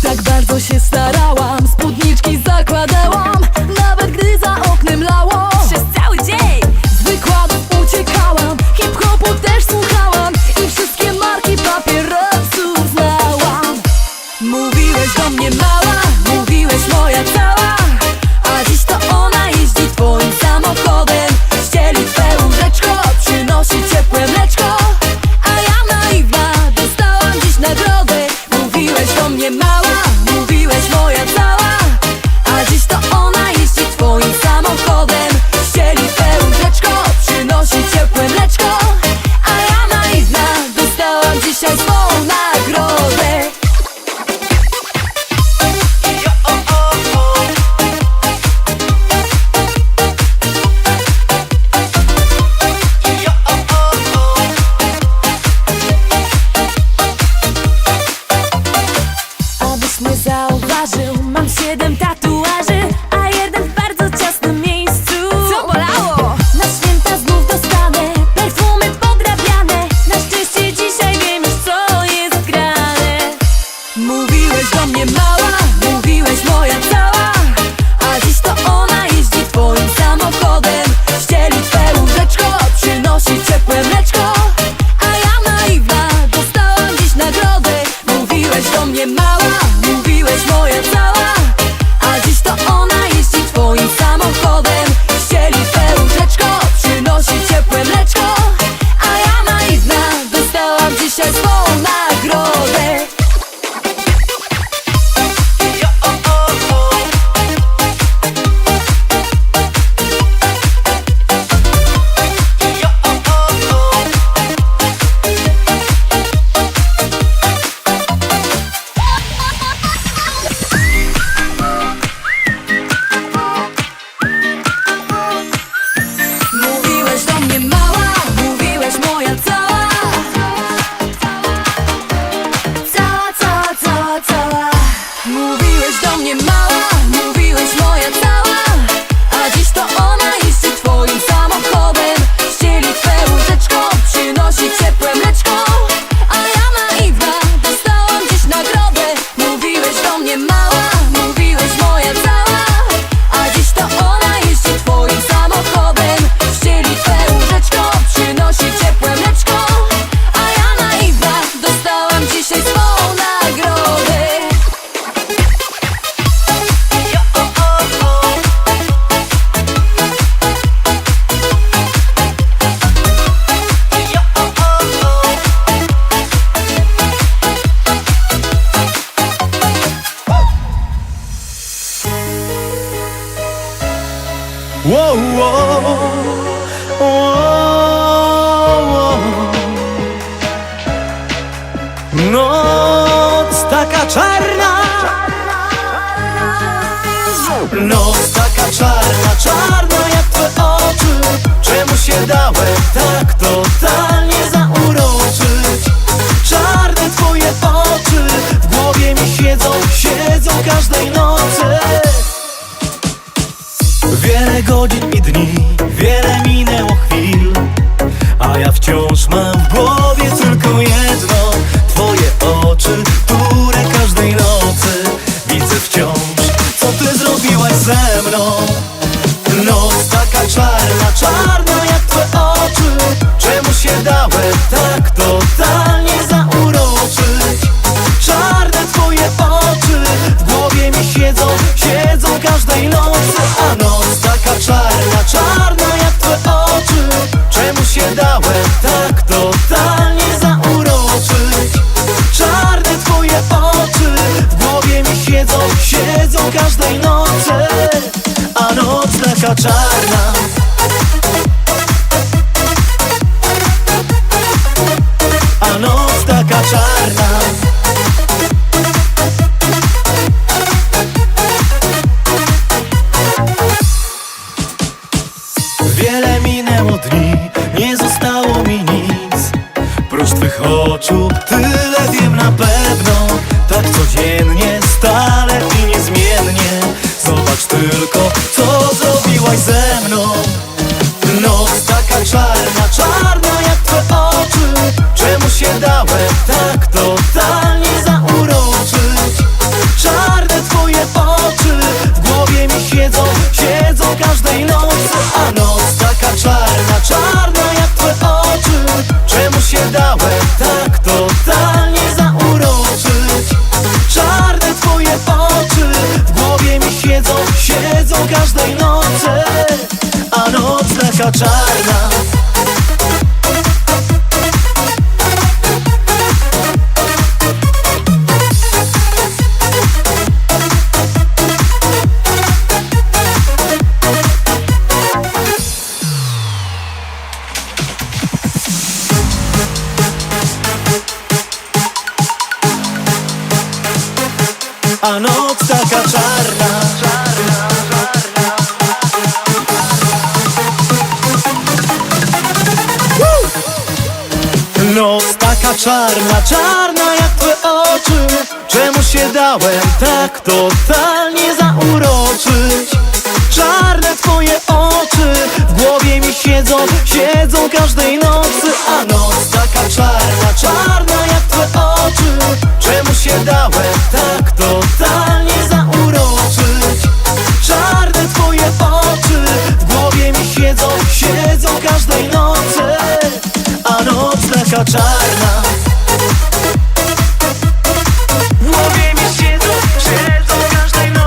Tak bardzo się starałam, spódniczki zakładałam, nawet gdy za oknem lało. Przez cały dzień z wykładów uciekałam, hip-hopu też słuchałam i wszystkie marki papierosów
noc taka czarna. Noc taka czarna, czarna jak twe oczy. Czemu się dałem tak totalnie zauroczyć? Czarne twoje oczy w głowie mi siedzą każdej nocy. Wiele godzin i dni, wiele minęło chwil, a ja wciąż mam w głowie tylko jedno. Twoje oczy, które każdej nocy widzę wciąż. Co ty zrobiłaś ze mną? Noc taka czarna, czarna jak twe oczy. Czemu się dałem tak totalnie zauroczyć? Czarne twoje oczy w głowie mi siedzą każdej nocy. A noc taka czarna, czarna jak twe oczy. Czemu się dałem tak totalnie zauroczyć? Czarne twoje oczy w głowie mi siedzą każdej nocy. A noc taka czarna. A noc taka czarna. Wiele minęło dni, nie zostało mi nic prócz twych oczu, tyle wiem na pewno. Tak codziennie, stale i niezmiennie. Zobacz tylko, co zrobiłaś ze mną. Noc taka czarna, czarna jak twe oczy. Czemu się dałem tak totalnie zauroczyć? Czarne twoje oczy w głowie mi siedzą każdej nocy. A noc taka czarna, czarna jak twe oczy. Czemu się dałem tak totalnie zauroczyć? Czarne twoje oczy w głowie mi siedzą każdej nocy. A noc taka czarna. A noc taka czarna. Noc taka czarna, czarna jak twe oczy. Czemu się dałem tak totalnie zauroczyć? Czarne twoje oczy w głowie mi siedzą każdej nocy. A noc taka czarna, czarna jak twe oczy. Czemu się dałem tak totalnie zauroczyć? Czarne twoje oczy w głowie mi siedzą każdej nocy. A noc taka czarna. W głowie mi siedzą każdej nocy.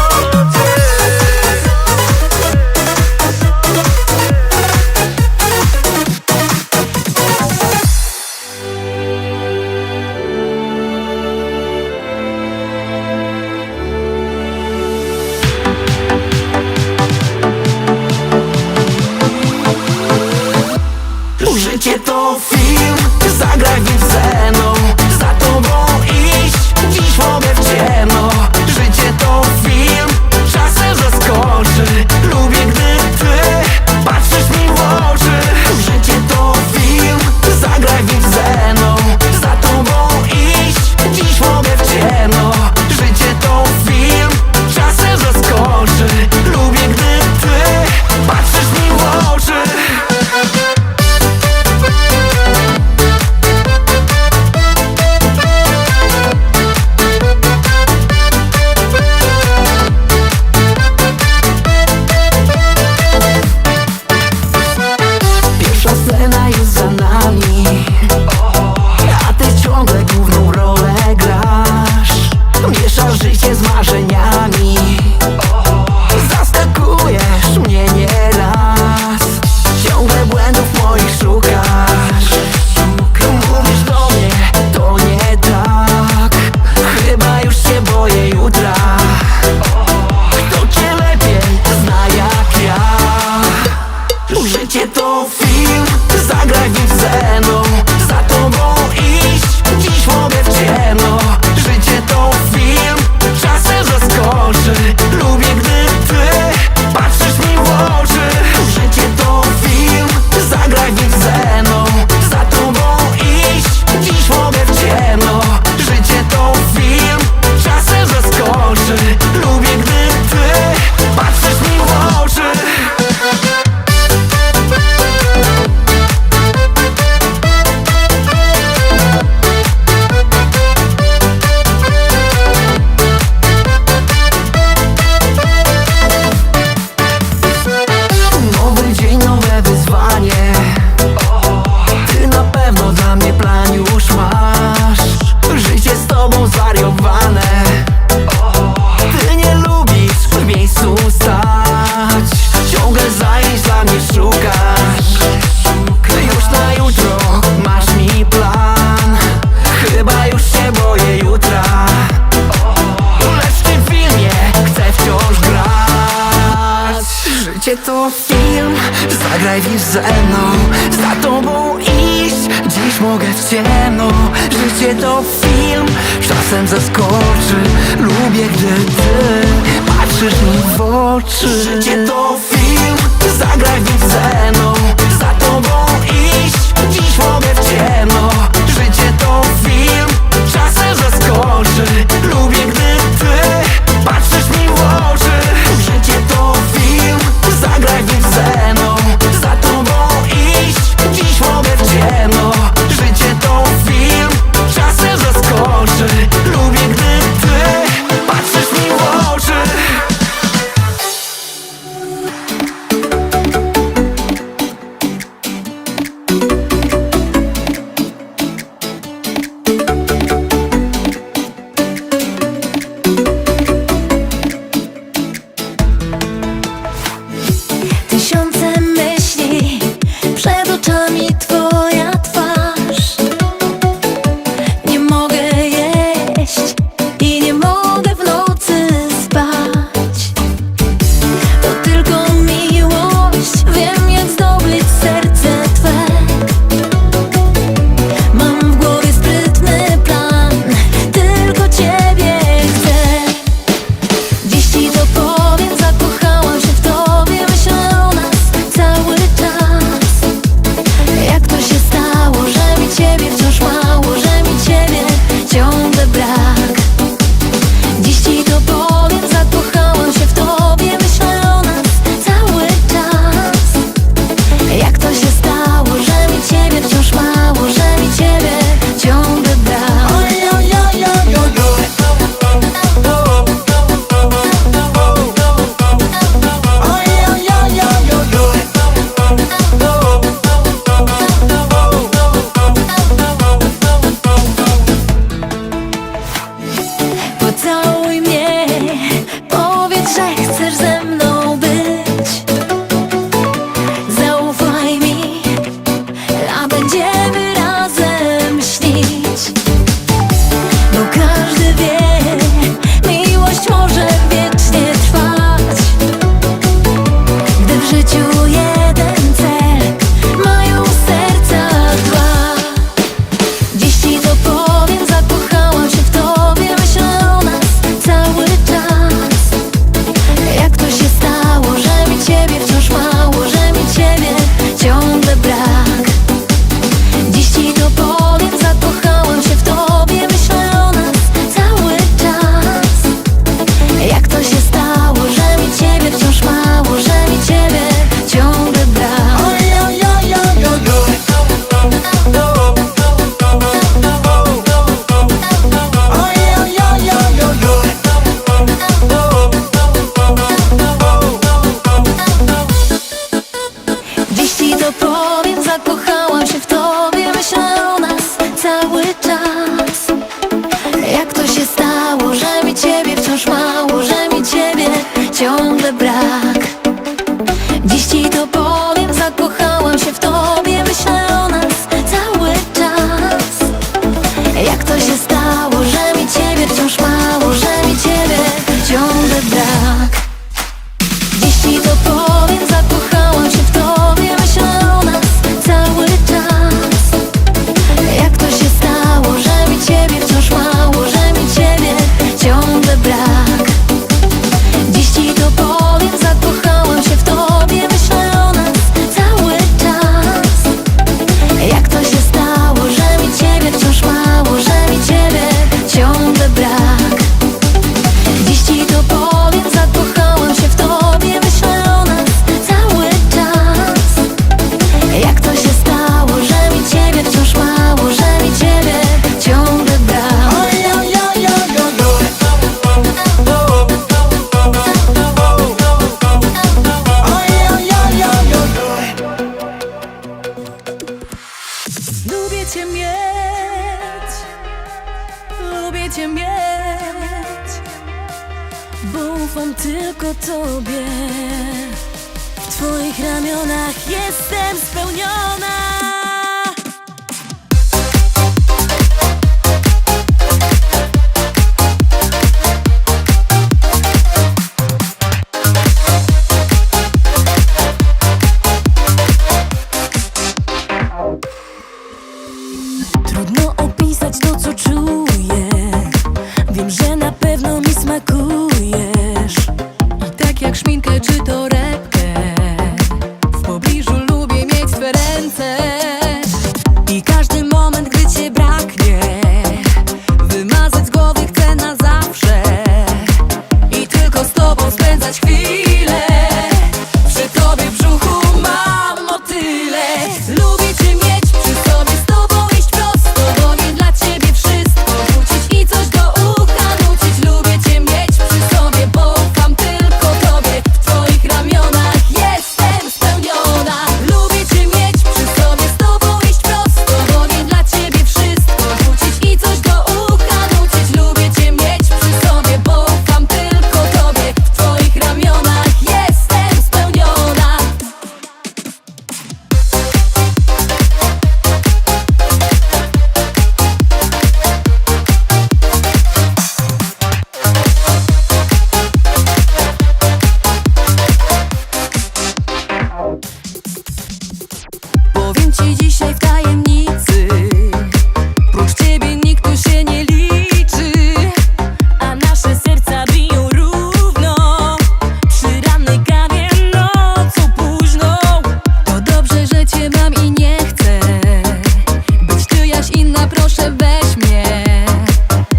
Życie to film, zagraj więc ze
tobą zwariowane. Ty nie lubisz w miejscu stać, ciągle zajęć dla mnie szukasz. Już na jutro masz mi plan, chyba już się boję jutra. Lecz w tym filmie chcę wciąż grać. Życie to film, zagraj dziś ze mną, za tobą iść, dziś mogę w ciemno. Życie to film, czasem zaskoczy, lubię gdy ty patrzysz mi w oczy. Życie to film, zagraj dziś ze mną, za tobą iść, dziś mogę w ciemno. Życie to film, czasem zaskoczy, lubię gdy ty patrzysz mi w oczy. Życie to film, zagraj dziś ze mną, za tobą iść, dziś mogę w ciemno. Życie to film, czasem zaskoczy, lubię gdy ty patrzysz mi w oczy.
lubię Cię mieć, bo ufam tylko Tobie. W Twoich ramionach jestem spełniona. Trudno opisać to, co czuję. Wiem, że na pewno mi smakujesz. I tak jak szminkę czy torebkę, w pobliżu lubię mieć Twe ręce. I każdy moment, gdy Cię braknie, wymazać z głowy chcę na zawsze. I tylko z Tobą spędzać chwilę. Przy Tobie w brzuchu mam motyle. Lubię Cię mieć przy sobie, z Tobą iść prosto, bo nie dla Ciebie wszystko rzucić i coś do ucha nucić. Lubię Cię mieć przy sobie, bo ufam tylko Tobie. W Twoich ramionach jestem spełniona. Lubię Cię mieć przy sobie, z Tobą iść prosto, bo nie dla Ciebie wszystko rzucić i coś do ucha nucić. Lubię Cię mieć przy sobie, bo ufam tylko Tobie. W Twoich ramionach jestem spełniona. Powiem Ci dzisiaj w tajemnicy, prócz Ciebie nikt tu się nie liczy, a nasze serca biją równo przy rannej kawie nocą późną. To dobrze, że Cię mam i nie chcę być czyjaś inna, proszę weź mnie.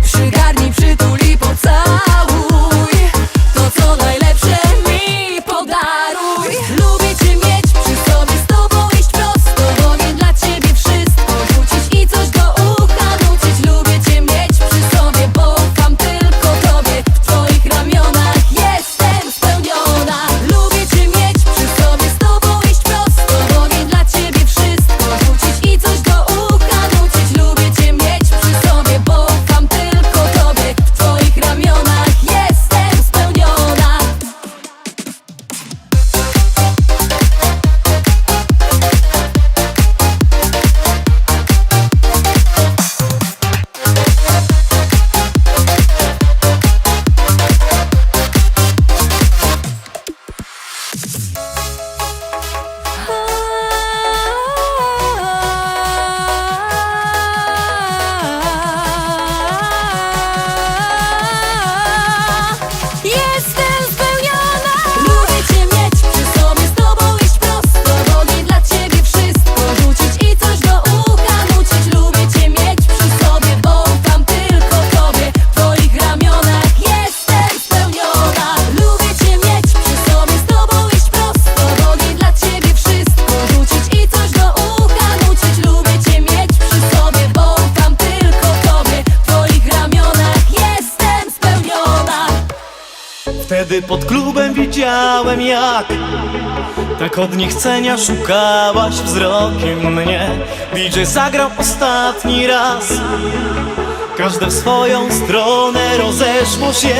Przygarnij, przytul i pocałuj, to co najlepsze mi podaruj. Lubię Cię mieć przy sobie, z Tobą iść prosto, bo nie dla Ciebie wszystko rzucić i coś do ucha nucić. Lubię Cię mieć przy sobie, bo ufam tylko Tobie. W Twoich ramionach jestem spełniona. Lubię Cię mieć przy sobie, z Tobą iść prosto, bo nie dla Ciebie wszystko rzucić i coś do ucha nucić. Lubię Cię mieć przy sobie, bo ufam tylko Tobie. W Twoich ramionach jestem spełniona. Jestem spełniona. Lubię Cię mieć przy sobie, z Tobą iść prosto, bo nie dla Ciebie wszystko rzucić i coś do ucha nucić. Lubię Cię mieć przy sobie, bo ufam tylko Tobie. W Twoich ramionach jestem spełniona. Lubię Cię mieć przy sobie, z Tobą iść prosto, bo nie dla Ciebie wszystko rzucić i coś do ucha nucić. Lubię Cię mieć przy sobie, bo ufam tylko Tobie. W Twoich ramionach jestem spełniona.
Wtedy pod klubem widziałem, jak tak od niechcenia szukałaś wzrokiem mnie. DJ zagrał ostatni raz, każde w swoją stronę rozeszło się.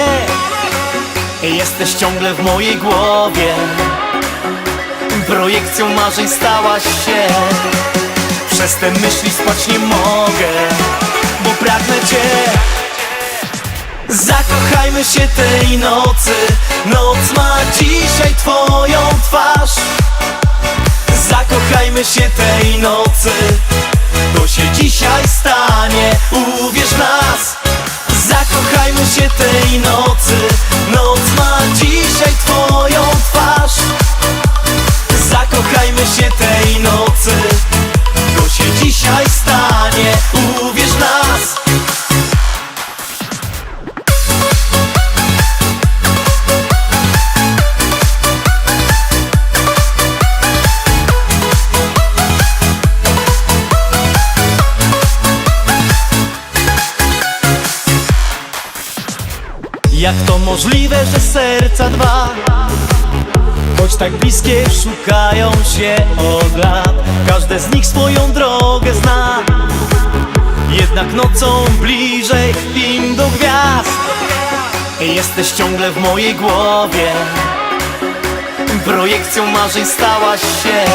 Jesteś ciągle w mojej głowie, projekcją marzeń stałaś się. Przez te myśli spać nie mogę, bo pragnę Cię. Zakochajmy się tej nocy, noc ma dzisiaj Twoją twarz. Zakochajmy się tej nocy, to się dzisiaj stanie, uwierz w nas. Zakochajmy się tej nocy, noc ma dzisiaj Twoją twarz. Zakochajmy się tej nocy, to się dzisiaj stanie, uwierz w nas. Jak to możliwe, że serca dwa, choć tak bliskie, szukają się od lat? Każde z nich swoją drogę zna, Jednak nocą bliżej im do gwiazd. Jesteś ciągle w mojej głowie, projekcją marzeń stałaś się.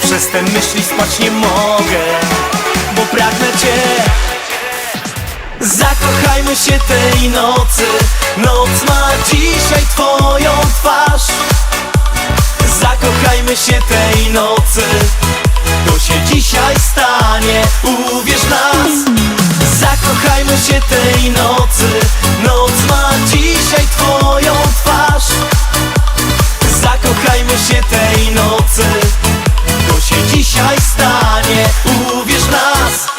Przez te myśli spać nie mogę, bo pragnę Cię. Zakochajmy się tej nocy, noc ma dzisiaj Twoją twarz. Zakochajmy się tej nocy, to się dzisiaj stanie, uwierz nas. Zakochajmy się tej nocy, noc ma dzisiaj Twoją twarz. Zakochajmy się tej nocy, to się dzisiaj stanie, uwierz nas.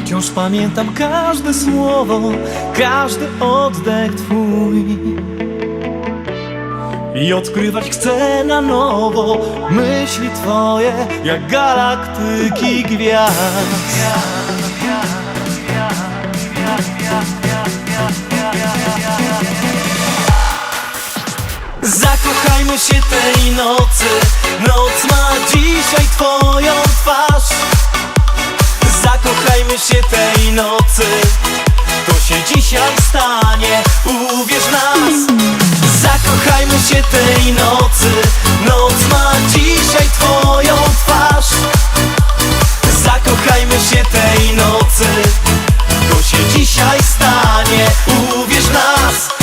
Wciąż pamiętam każde słowo, każdy oddech Twój. I odkrywać chcę na nowo myśli Twoje, jak galaktyki gwiazd. Zakochajmy się tej nocy, noc ma dzisiaj Twoją twarz. Zakochajmy się tej nocy, to się dzisiaj stanie, uwierz nas. Zakochajmy się tej nocy, noc ma dzisiaj Twoją twarz. Zakochajmy się tej nocy, to się dzisiaj stanie, uwierz nas.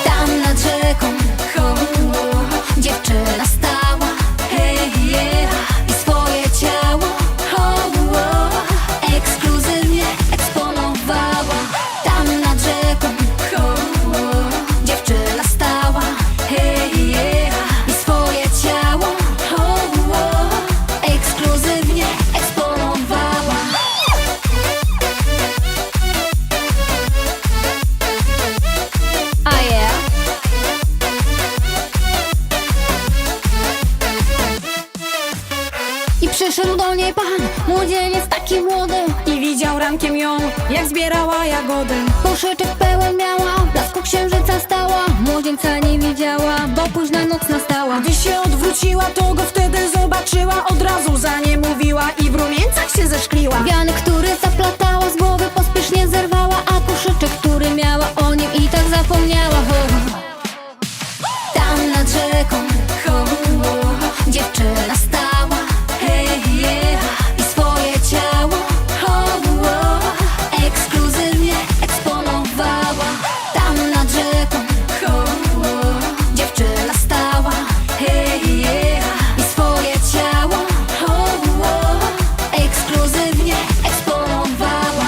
Tam nad rzeką dziewczyna stała, hej, yeah, i swoje ciało ekskluzywnie eksponowała. Tam nad rzeką dziewczyna stała, hej, yeah, i swoje ciało ekskluzywnie eksponowała. A yeah. I przyszedł do niej pan, młodzieniec taki młody,
I widział rankiem ją, jak zbierała jagody.
koszyczek pełen miała, w blasku księżyca stała. Młodzieńca nie widziała, bo późna noc nastała.
Gdy się odwróciła, to go wtedy zobaczyła. Od razu za nie mówiła i w rumieńcach się zeszkliła.
Wianek, który zaplatała, z głowy pospiesznie zerwała, a koszyczek, który miała, o nim i tak zapomniała. Tam nad rzeką dziewczyna stała, hej, yeah, i swoje ciało ekskluzywnie eksponowała. Tam nad rzeką dziewczyna stała, hej, yeah, i swoje ciało ekskluzywnie eksponowała.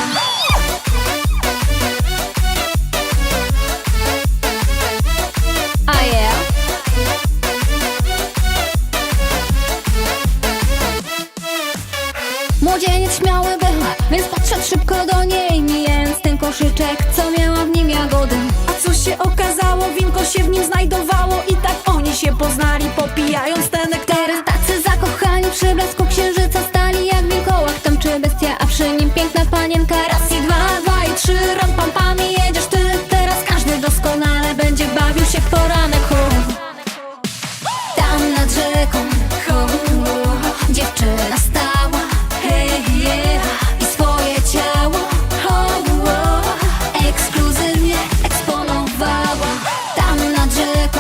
A yeah. Młodzieniec śmiały był, więc podszedł szybko do niej, mijając ten koszyczek, co miała w nim jagody.
A co się okazało, winko się w nim znajdowało. I tak oni się poznali, popijając ten nektar.
Teraz tacy zakochani przy blasku księżyca stali, jak w wilkołach tańczy bestia, a przy nim piękna panienka. Raz i dwa, dwa i trzy, ram pam pam i jedziesz ty. Teraz każdy doskonale będzie bawił się w poranek. Tam nad rzeką dziewczyna stała, hej, yeah, i swoje ciało ekskluzywnie eksponowała. Tam nad rzeką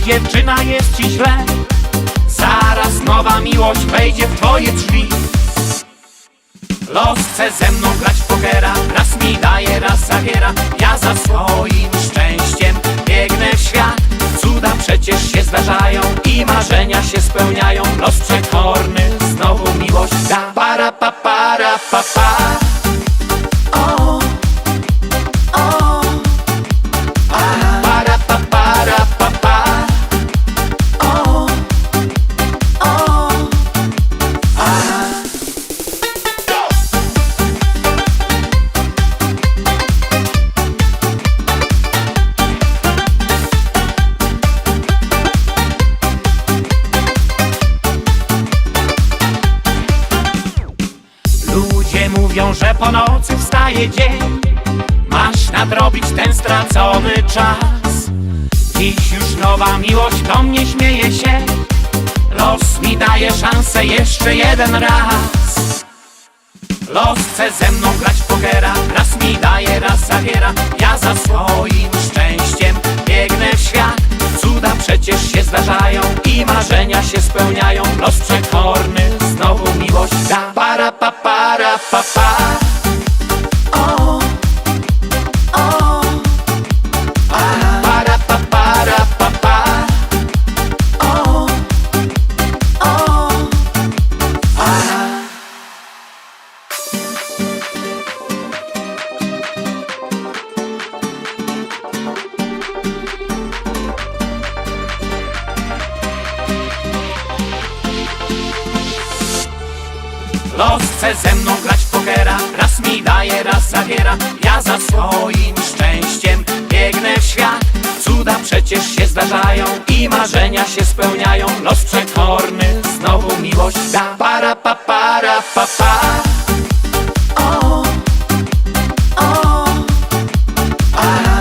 dziewczyna, jest ci źle. Zaraz nowa miłość wejdzie w twoje drzwi. Los chce ze mną grać w pokera, raz mi daje, raz zabiera. Ja za swoim szczęściem biegnę w świat. Cuda przecież się zdarzają i marzenia się spełniają. Los przekorny znowu miłość da. Para pa para pa pa. O, o, para pa para pa pa. O, o, ludzie mówią, że po nocy wstaje dzień. Masz nadrobić ten stracony czas. Dziś już nowa miłość do mnie śmieje się. Los mi daje szansę jeszcze jeden raz. Los chce ze mną grać w pokera, raz mi daje, raz zabiera. Ja za swoim szczęściem biegnę w świat. Cuda przecież się zdarzają i marzenia się spełniają. Los przekorny znowu miłość da. Para pa para pa pa. O, o, para pa para pa pa. O, o, los chce ze mną grać w pokera, raz mi daje, raz zabiera. Ja za swoim szczęściem biegnę w świat. Cuda przecież się zdarzają i marzenia się spełniają. Los przekorny znowu miłość da. Para pa para pa pa. O, o,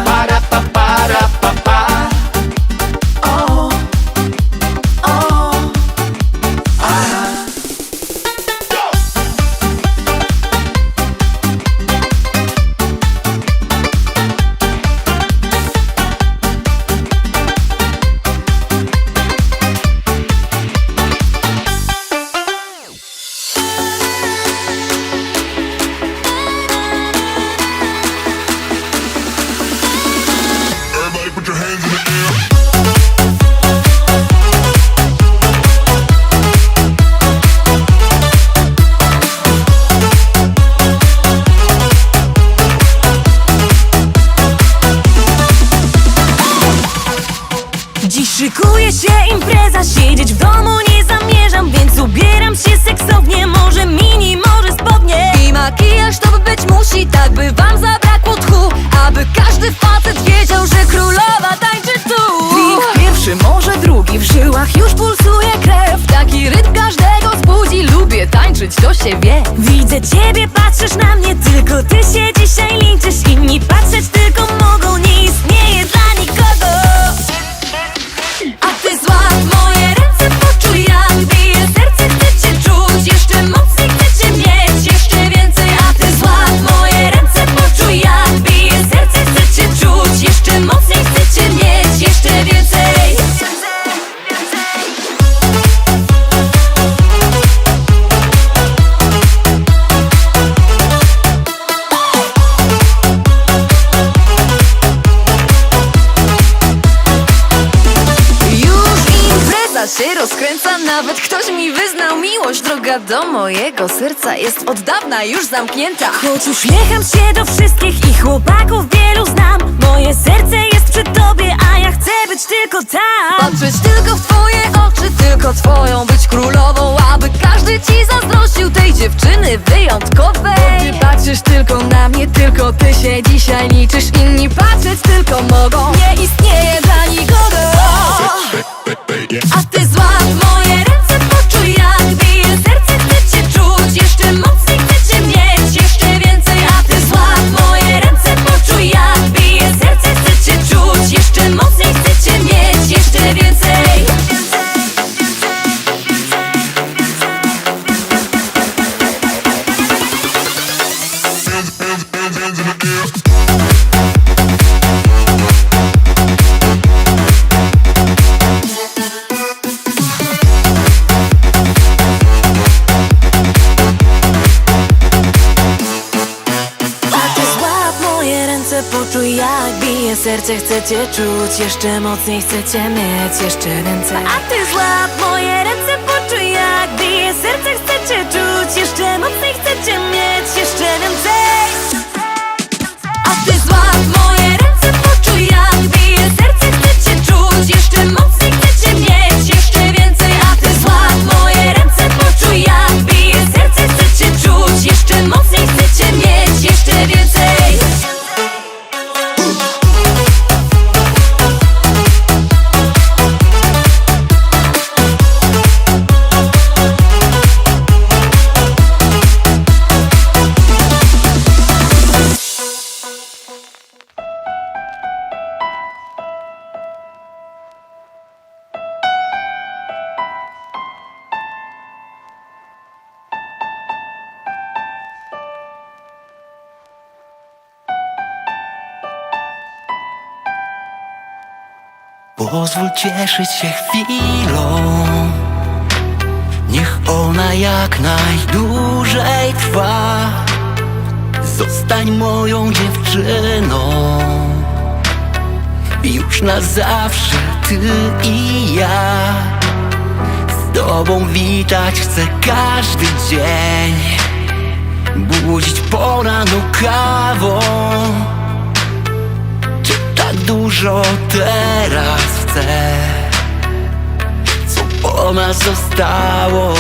para pa para pa pa. O, o,
Everybody put your hands in the air.
Dziś szykuje się impreza, siedzieć w domu nie zamierzam, więc ubieram się seksownie, może mini, może spodnie. I makijaż to być musi, tak by wam zabrakło tchu, aby każdy facet wiedział, że królowa tańczy tu. Drink pierwszy, może drugi, w żyłach już pulsuje krew. Taki rytm każdego zbudzi, lubię tańczyć, to się wie. Widzę ciebie, patrzysz na mnie, tylko ty się dzisiaj liczysz. Inni patrzeć tylko mogą, nie istnieje dla nikogo. A ty złap moje ręce, poczuj jak bije serce, chcę cię czuć, jeszcze mocniej chcę cię mieć, jeszcze więcej. A ty złap moje ręce, poczuj jak bije serce, chcę cię czuć, jeszcze mocniej chcę cię mieć, jeszcze więcej. Się rozkręca, nawet ktoś mi wyznał miłość. Droga do mojego serca jest od dawna już zamknięta. Choć uśmiecham się do wszystkich i chłopaków wielu znam, moje serce jest przy tobie, a ja chcę być tylko tam. Patrzeć tylko w twoje oczy, tylko twoją być królową, aby każdy ci zazdrościł tej dziewczyny wyjątkowej. Bo ty patrzysz tylko na mnie, tylko ty się dzisiaj liczysz. Inni patrzeć tylko mogą, nie istnieje dla nikogo. A ty złap moje ręce, poczuj jak bije serce, chcę cię czuć, jeszcze mocniej chcę cię mieć, jeszcze więcej. A ty złap moje ręce, poczuj jak bije serce, chcę cię czuć, jeszcze mocniej chcę cię mieć, jeszcze więcej.
Hands in the air.
Moje serce chcecie czuć, jeszcze mocniej chcecie mieć, jeszcze więcej. A ty złap moje ręce, poczuj jak bije serce, chcecie czuć, jeszcze mocniej chcecie mieć, jeszcze więcej. A ty złap moje ręce, poczuj jak bije serce, chcecie czuć, jeszcze mocniej chcecie mieć, jeszcze więcej. A ty złap moje ręce, poczuj jak bije serce, chcecie czuć, jeszcze mocniej chcecie mieć, jeszcze więcej.
Pozwól cieszyć się chwilą, niech ona jak najdłużej trwa. Zostań moją dziewczyną, już na zawsze ty i ja. Z tobą witać chcę każdy dzień, budzić po ranu kawą. Tak dużo teraz chcę, co po nas zostało.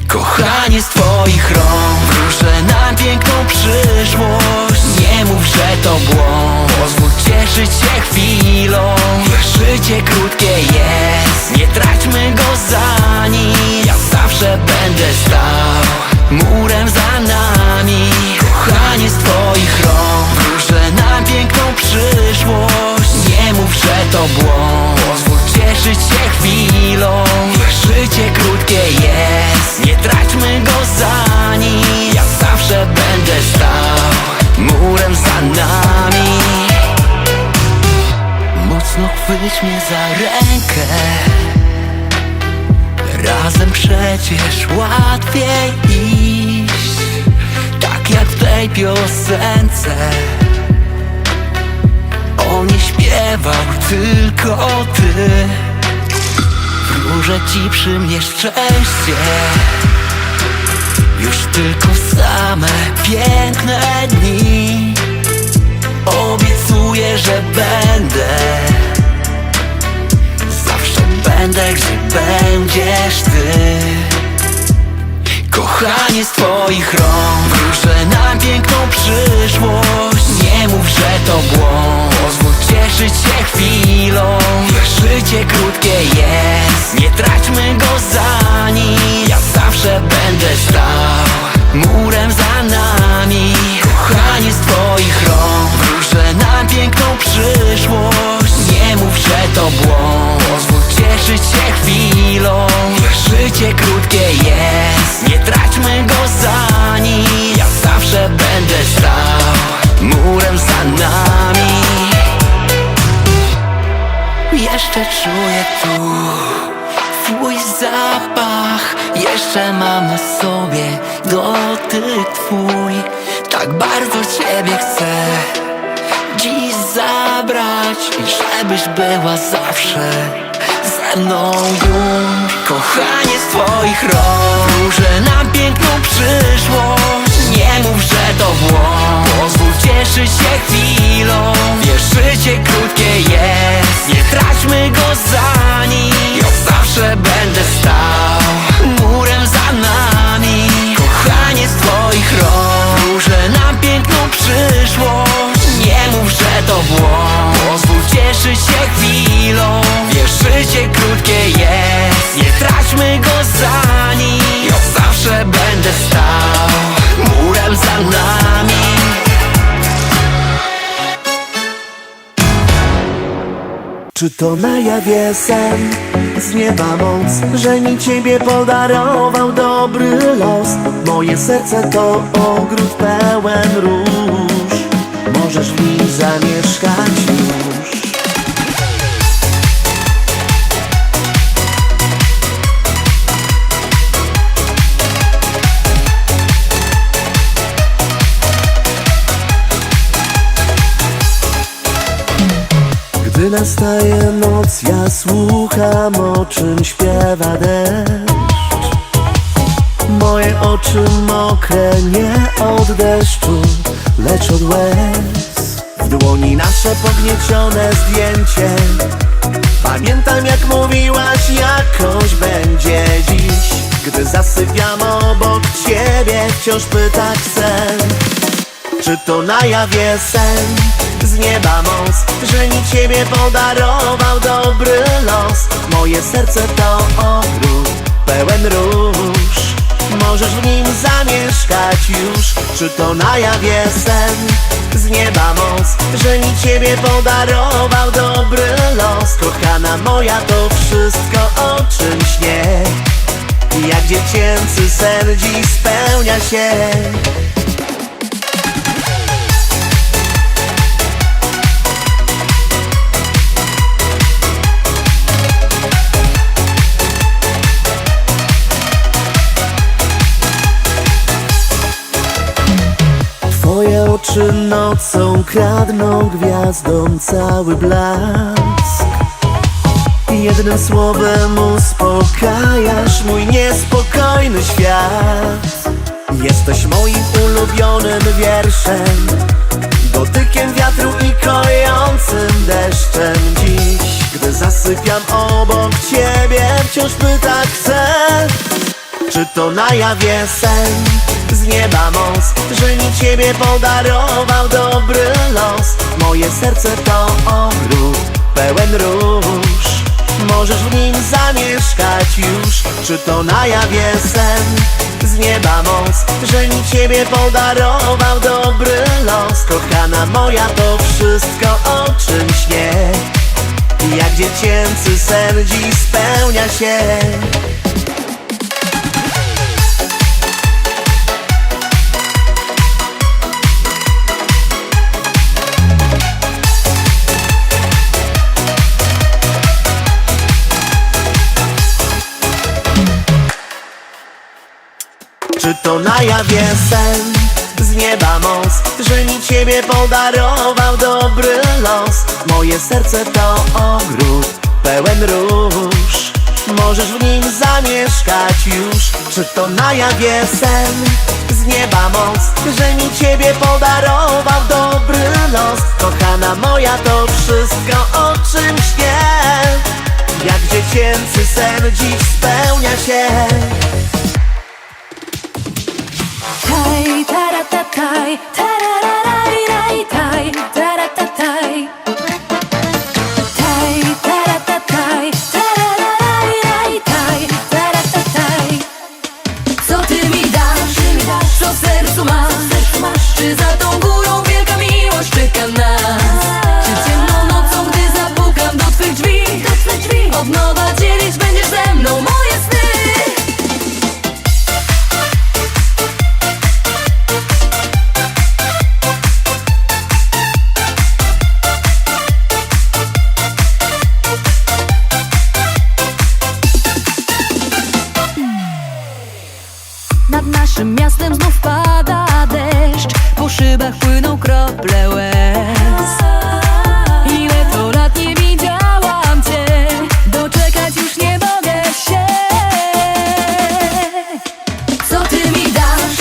Kochanie, z twoich rąk wróżę nam piękną przyszłość. Nie mów, że to błąd, pozwól cieszyć się chwilą. Niech życie krótkie jest, nie traćmy go za nic. Ja zawsze będę stał murem za nami. Kochanie, z twoich rąk wróżę nam piękną przyszłość. Nie mów, że to błąd, pozwól cieszyć się chwilą. Niech życie krótkie jest, nie traćmy go za nic. Ja zawsze będę stał murem za nami. Mocno chwyć mnie za rękę, razem przecież łatwiej iść. Tak jak w tej piosence, on nie śpiewał, tylko ty. Wróżę ci przy mnie szczęście, już tylko same piękne dni. Obiecuję, że będę, zawsze będę, gdzie będziesz ty. Kochanie, z twoich rąk wróżę nam piękną przyszłość. Nie mów, że to błąd, pozwól cieszyć się chwilą. Niech życie krótkie jest, nie traćmy go za nic. Ja zawsze będę stał murem za nami. Kochanie, z twoich rąk wróżę nam piękną przyszłość. Nie mów, że to błąd, pozwól cieszyć się chwilą. Niech życie krótkie jest, nie traćmy go za nic. Ja zawsze będę stał murem za nami. Jeszcze czuję tu twój zapach, jeszcze mam na sobie dotyk twój. Tak bardzo ciebie chcę dziś zabrać, żebyś była zawsze ze mną już. Kochanie, z twoich rąk wróżę nam piękną przyszłość. Nie mów, że to błąd, pozwól cieszyć się chwilą. Wiesz, życie krótkie jest, nie traćmy go za nic. Ja zawsze będę stał murem za nami. Kochanie, z twoich rąk wróżę nam piękną przyszłość. Nie mów, że to błąd, pozwól cieszyć się chwilą. Wiesz, życie krótkie jest, nie traćmy go za nic. Ja zawsze będę stał murem za nami.
Czy to na jawie sen z nieba moc, że mi ciebie podarował dobry los? Moje serce to ogród pełen róż, możesz w nim zamieszkać już. nastaje noc, ja słucham, o czym śpiewa deszcz. Moje oczy mokre nie od deszczu, lecz od łez. W dłoni nasze pogniecione zdjęcie. Pamiętam, jak mówiłaś, jakoś będzie dziś. Gdy zasypiam obok ciebie, wciąż pytać sen, czy to na jawie sen z nieba moc, że mi ciebie podarował dobry los. Moje serce to ogród pełen róż, możesz w nim zamieszkać już. Czy to na jawie sen z nieba moc, że mi ciebie podarował dobry los. Kochana moja, to wszystko, o czym śnię, jak dziecięcy sen dziś spełnia się. Twoje oczy nocą kradną gwiazdom cały blask. Jednym słowem uspokajasz mój niespokojny świat. Jesteś moim ulubionym wierszem, dotykiem wiatru i kojącym deszczem. Dziś, gdy zasypiam obok ciebie, wciąż pytać chcę, czy to na jawie sen z nieba moc, że mi ciebie podarował dobry los. Moje serce to ogród pełen róż, możesz w nim zamieszkać już. Czy to na jawie sen z nieba moc, że mi ciebie podarował dobry los. Kochana moja, to wszystko, o czym śnię, jak dziecięcy sen dziś spełnia się. Czy to na jawie sen z nieba moc, że mi ciebie podarował dobry los. Moje serce to ogród pełen róż, możesz w nim zamieszkać już. Czy to na jawie sen z nieba moc, że mi ciebie podarował dobry los. Kochana moja, to wszystko, o czym śnię, jak dziecięcy sen dziś spełnia się.
Taj, taratataj, tarararaj, taj, taratataj. Taj, taratataj, tarararaj, taj, taratataj. Co ty mi dasz, co w sercu masz? Czy za tą górą wielka miłość czeka nas? Czy ciemną nocą, gdy zapukam do twych drzwi, od nowa dzielić będziesz ze mną moje sny? Nad naszym miastem znów pada deszcz, po szybach płyną krople łez. Ile to lat nie widziałam cię, doczekać już nie mogę się. Co ty mi dasz,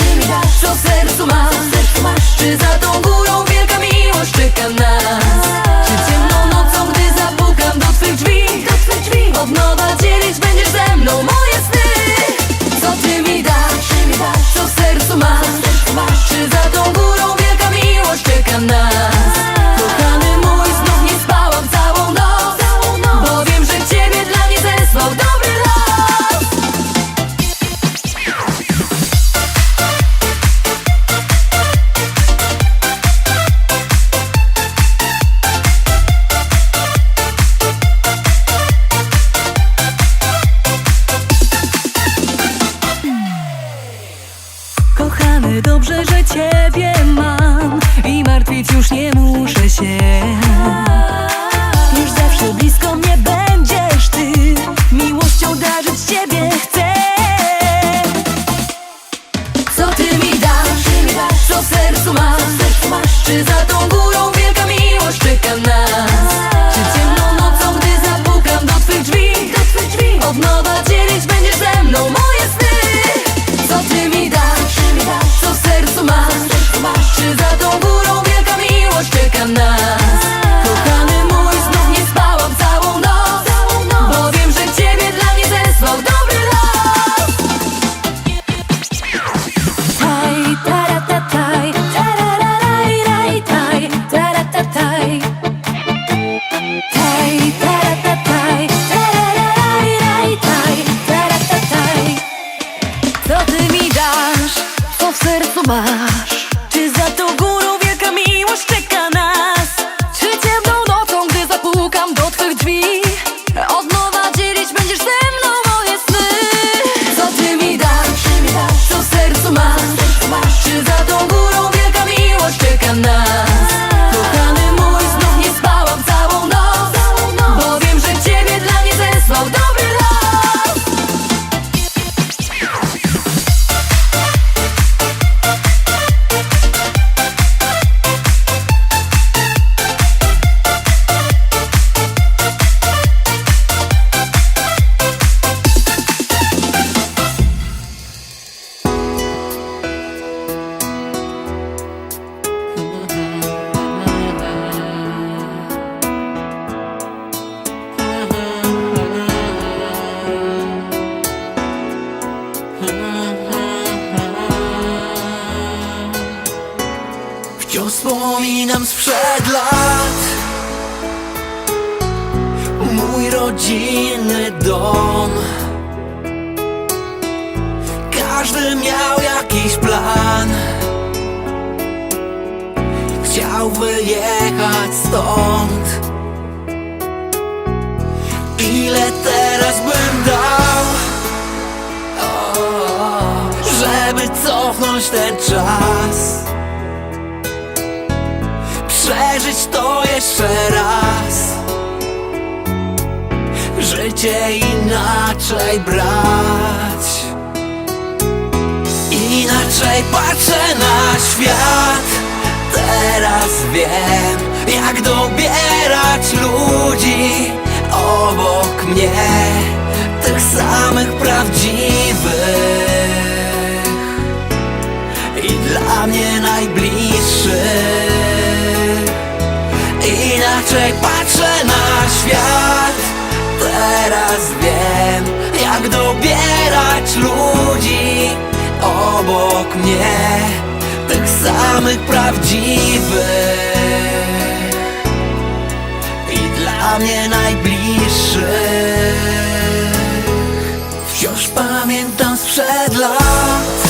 co w sercu masz? Czy za tą górą wielka miłość czeka nas? Czy ciemną nocą, gdy zapukam do twych drzwi, od nowa dzielić będziesz ze mną moje sny? Co ty mi dasz, co w sercu masz? Czy za tą górą wielka miłość czeka nas? Kochany mój, znów nie spałam całą noc, bo wiem, że ciebie dla mnie zesłał dobry los. Kochany, dobrze, że ciebie mam i martwić już nie muszę się. Już zawsze blisko mnie będziesz ty, miłością darzyć ciebie chcę. Co ty mi dasz, co w sercu masz? Czy za tą górą wielka miłość czeka nas? Czy ciemną Od nowa dzielić będziesz ze mną moje sny. Co ty mi dasz, co w sercu masz? Czy za tą górą wielka miłość czeka nas? Kochany mój, znów nie spałam całą noc, bo wiem, że ciebie dla mnie zesłał dobry los. Taj, taratataj, tarararaj, taj, taratataj. Taj, taratataj, tarararaj, taj, taratataj. Co ty mi dasz, co w sercu masz? Czy za tą górą wielka miłość czeka nas? Czy ciemną nocą, gdy zapukam do twych drzwi, od nowa dzielić będziesz ze mną moje sny? Co ty mi dasz, co w sercu masz? Czy za tą górą wielka miłość czeka nas? Kochany mój, znów nie spałam całą noc, bo wiem, że ciebie dla mnie zesłał dobry los.
Wciąż wspominam sprzed lat mój rodzinny dom. Każdy miał jakiś plan, chciał wyjechać stąd. Ile teraz bym dał, żeby cofnąć ten czas, przeżyć to jeszcze raz, życie inaczej brać. Inaczej patrzę na świat, teraz wiem, jak dobierać ludzi obok mnie, tych samych prawdziwych i dla mnie najbliższych. Inaczej patrzę na świat, teraz wiem, jak dobierać ludzi obok mnie, tych samych prawdziwych i dla mnie najbliższych. Wciąż pamiętam sprzed lat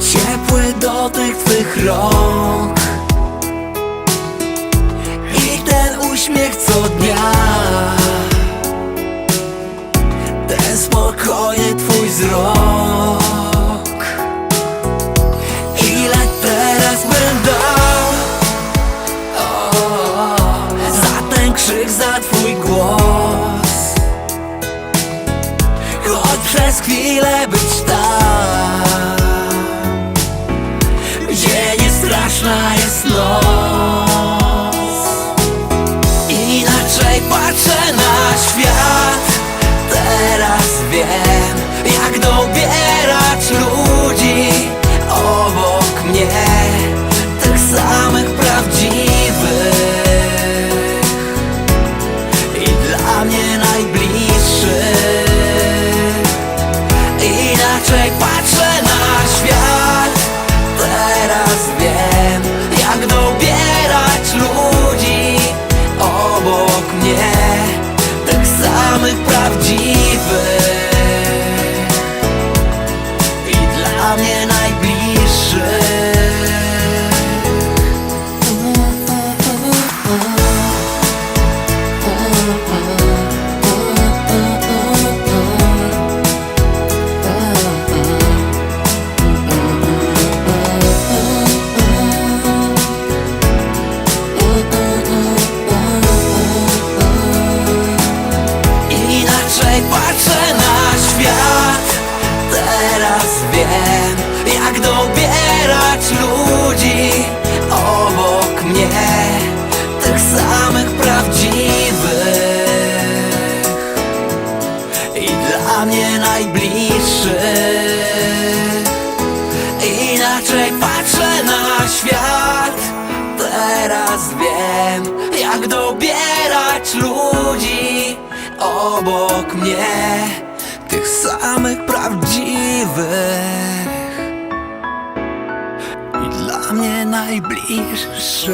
ciepły dotyk twych rąk i ten uśmiech co dnia, ten spokojny twój wzrok. Ile teraz bym dał, za ten krzyk, za twój głos, choć przez chwilę być tam, gdzie nie straszna jest noc. Inaczej patrzę na świat, teraz wiem, jak dobierać ludzi obok mnie, tych samych prawdziwych i dla mnie najbliższych. obok mnie, tych samych prawdziwych i dla mnie najbliższych.